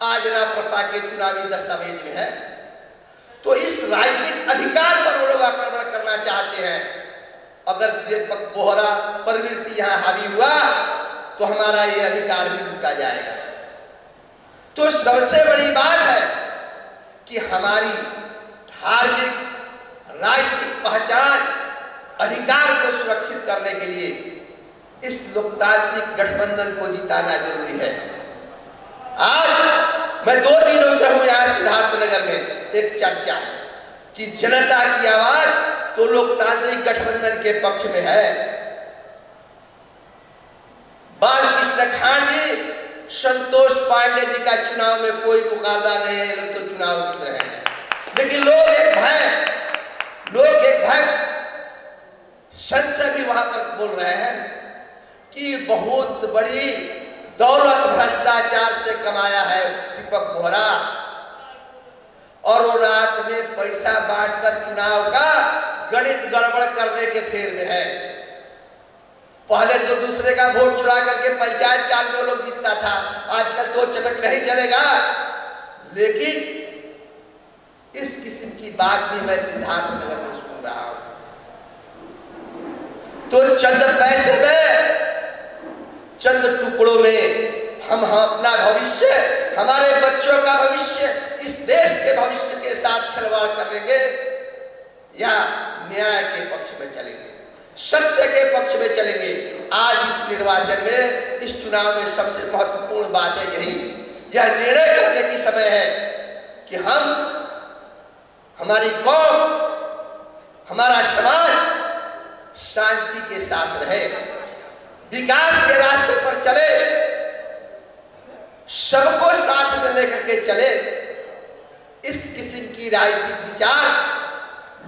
आज राप्रपा के चुनावी दस्तावेज में है। तो इस राजनीतिक अधिकार पर वो लोग आक्रमण करना चाहते हैं। अगर दीपक बोहरा प्रवृत्ति यहाँ हावी हुआ तो हमारा ये अधिकार भी लूटा जाएगा। तो सबसे बड़ी बात है कि हमारी धार्मिक राजनीतिक पहचान, अधिकार को सुरक्षित करने के लिए इस लोकतांत्रिक गठबंधन को जिताना जरूरी है। आज मैं 2 दिनों से हूं यहाँ सिद्धार्थनगर में, एक चर्चा है कि जनता की आवाज तो लोकतांत्रिक गठबंधन के पक्ष में है। बालकृष्ण खान जी, संतोष पांडे जी का चुनाव में कोई मुकाबला नहीं है, लोग तो चुनाव जीत रहे हैं। लेकिन लोग एक भय संशय भी वहां पर बोल रहे हैं कि बहुत बड़ी दौलत भ्रष्टाचार से कमाया है दीपक बोहरा, और वो रात में पैसा बांटकर चुनाव का गणित गड़बड़ करने के फेर में है। पहले तो दूसरे का वोट चुरा करके पंचायत काल में लोग जीतता था, आजकल तो चटक नहीं चलेगा। लेकिन इस किस्म की बात भी मैं सिद्धार्थनगर में सुन रहा हूं। तो चंद पैसे में, चंद टुकड़ों में हम अपना भविष्य, हमारे बच्चों का भविष्य, इस देश के भविष्य के साथ खिलवाड़ करेंगे या न्याय के पक्ष में चलेंगे, सत्य के पक्ष में चलेंगे। आज इस निर्वाचन में, इस चुनाव में सबसे महत्वपूर्ण बात है यही, यह निर्णय करने की समय है कि हम, हमारी कौम, हमारा समाज शांति के साथ रहे, विकास के रास्ते पर चले, सबको साथ में लेकर के चले। इस किस्म की राजनीतिक विचार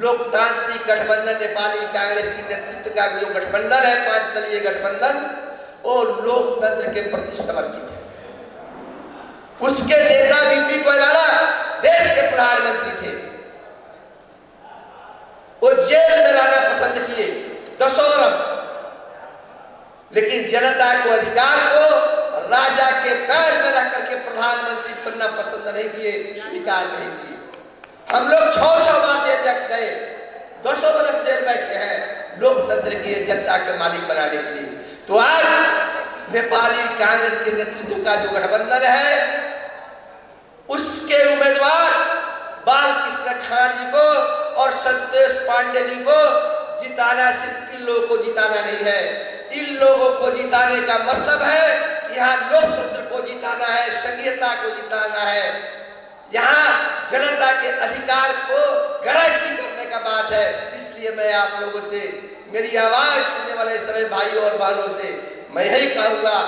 लोकतांत्रिक गठबंधन, नेपाली कांग्रेस की नेतृत्व का जो गठबंधन है, 5 दलीय गठबंधन, वो लोकतंत्र के प्रति समर्पित है। उसके नेता बीपी कोइराला देश के प्रधानमंत्री थे। वो जेल में रहना पसंद किए 10 वर्ष, लेकिन जनता को अधिकार को राजा के पैर में रख करके प्रधानमंत्री बनना पसंद नहीं किए, स्वीकार नहीं किए। हम लोग 6 बार जेल गए, 200 वर्ष जेल बैठे हैं लोकतंत्र की जनता के मालिक बनाने के लिए। तो आज नेपाली कांग्रेस के नेतृत्व का जो गठबंधन है, उसके उम्मीदवार बालकृष्ण खाड़ जी को और संतोष पांडे जी को जिताना सिर्फ इन लोगों को जिताना नहीं है, इन लोगों को जिताने का मतलब है कि यहाँ लोकतंत्र को जिताना है, संघीयता को जिताना है, यहाँ जनता के अधिकार को गारंटी करने का बात है। इसलिए मैं आप लोगों से, मेरी आवाज सुनने वाले सभी भाइयों और बहनों से मैं यही कहूँगा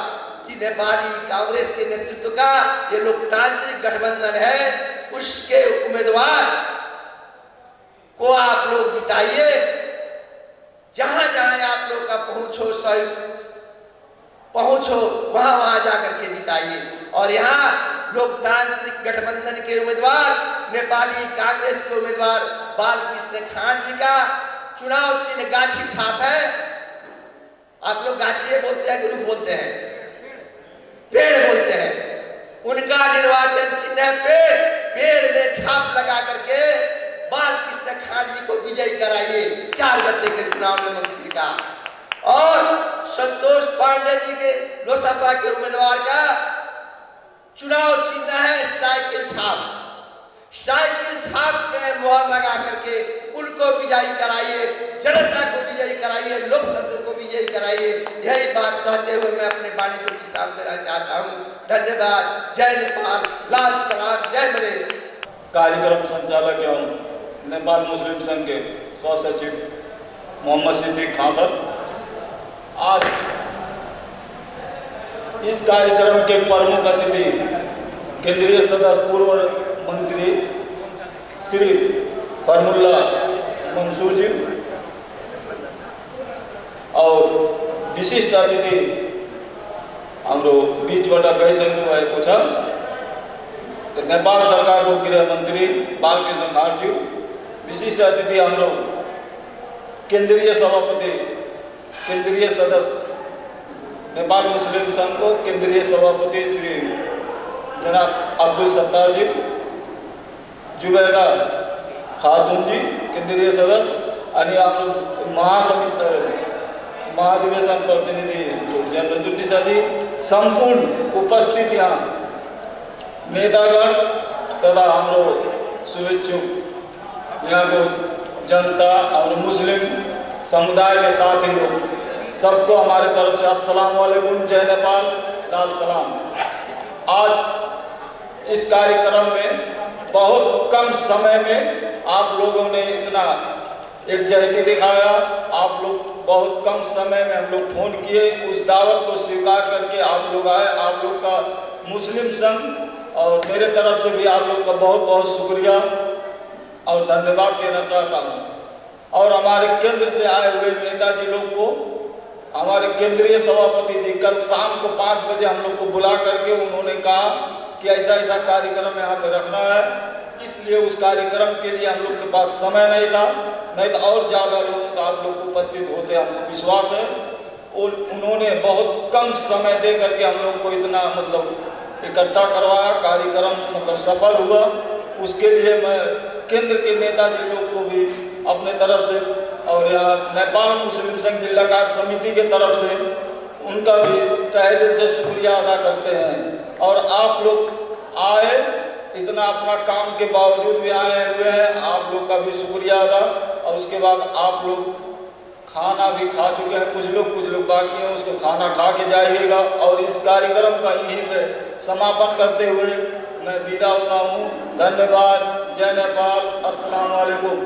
कि नेपाली कांग्रेस के नेतृत्व का ये लोकतांत्रिक गठबंधन है, उसके उम्मीदवार को आप लोग जिताइए। जहां जहां आप लोग का पहुंच हो वहां वहां जाकर के जिताइए। और यहाँ लोकतांत्रिक गठबंधन के उम्मीदवार, नेपाली कांग्रेस के उम्मीदवार बालकृष्ण खाड़ जी का चुनाव चिन्ह गाछी छाप है। आप लोग गाछी बोलते हैं, गुरु बोलते हैं, पेड़ बोलते हैं। उनका निर्वाचन चिन्ह पेड़, पेड़ में छाप लगा करके बालकृष्ण खाड़ जी को विजयी कराइए 4 गते के चुनाव में मंगसिर का। और संतोष पांडे जी के लोसपा के उम्मीदवार का चुनाव चिन्ह है साइकिल छाप। साइकिल छाप पे मोहर लगा करके उनको विजयी कराइए, जनता को विजयी कराइए, लोकतंत्र को विजयी कराइए। यही बात कहते हुए मैं अपने वाणी को विश्राम देना चाहता हूँ। धन्यवाद। जय नेपाल, लाल सलाम, जय मधेश। कार्यक्रम संचालक एवं नेपाल मुस्लिम संघ के सह सचिव मोहम्मद सिद्दीक खान सर, आज इस कार्यक्रम के प्रमुख अतिथि केंद्रीय सदस्य पूर्व मंत्री श्री फरमुल्ला मंसूर जी और विशिष्ट अतिथि हाम्रो बीचबाट गइसक्नु भएको छ नेपाल सरकार को गृह मंत्री बालकृष्ण खाड़ जी, विशिष्ट अतिथि हाम्रो केंद्रीय सभापति, केंद्रीय सदस्य नेपाल मुस्लिम संघ को केंद्रीय सभापति श्री जनाब अब्दुल सत्तार जी, जुबैदा खातून जी केंद्रीय सदस्य, अनि हाम्रो महाधिवेशन प्रतिनिधि जयप्रदुन्निसा जी, संपूर्ण उपस्थित यहाँ नेतागण तथा हाम्रो शुभेच्छुक यहाँ को जनता और मुस्लिम समुदाय के साथी लोग, सबको हमारे तरफ से अस्सलाम वालेकुम, जय नेपाल, लाल सलाम। आज इस कार्यक्रम में बहुत कम समय में आप लोगों ने इतना एकजुटता दिखाया। आप लोग बहुत कम समय में हम लोग फोन किए, उस दावत को स्वीकार करके आप लोग आए। आप लोग का मुस्लिम संघ और मेरे तरफ से भी आप लोग का बहुत बहुत शुक्रिया और धन्यवाद देना चाहता हूँ। और हमारे केंद्र से आए हुए नेताजी लोग को, हमारे केंद्रीय सभापति जी कल शाम को 5 बजे हम लोग को बुला करके उन्होंने कहा कि ऐसा ऐसा कार्यक्रम यहाँ पे रखना है, इसलिए उस कार्यक्रम के लिए हम लोग के पास समय नहीं था, नहीं तो और ज़्यादा लोगों का आप लोग उपस्थित होते, हमको विश्वास है। और उन्होंने बहुत कम समय दे करके हम लोग को इतना मतलब इकट्ठा करवाया, कार्यक्रम मतलब सफल हुआ। उसके लिए मैं केंद्र के नेताजी लोग को भी अपने तरफ से और यहाँ नेपाल मुस्लिम संघ जिला कार्य समिति के तरफ से उनका भी तहे दिल से शुक्रिया अदा करते हैं। और आप लोग आए, इतना अपना काम के बावजूद भी आए हुए हैं, आप लोग का भी शुक्रिया अदा। और उसके बाद आप लोग खाना भी खा चुके हैं, कुछ लोग बाकी हैं, उसको खाना खा के जाइएगा। और इस कार्यक्रम का यहीं पे समापन करते हुए मैं विदा होता हूँ। धन्यवाद। जय नेपाल। अस्सलाम वालेकुम।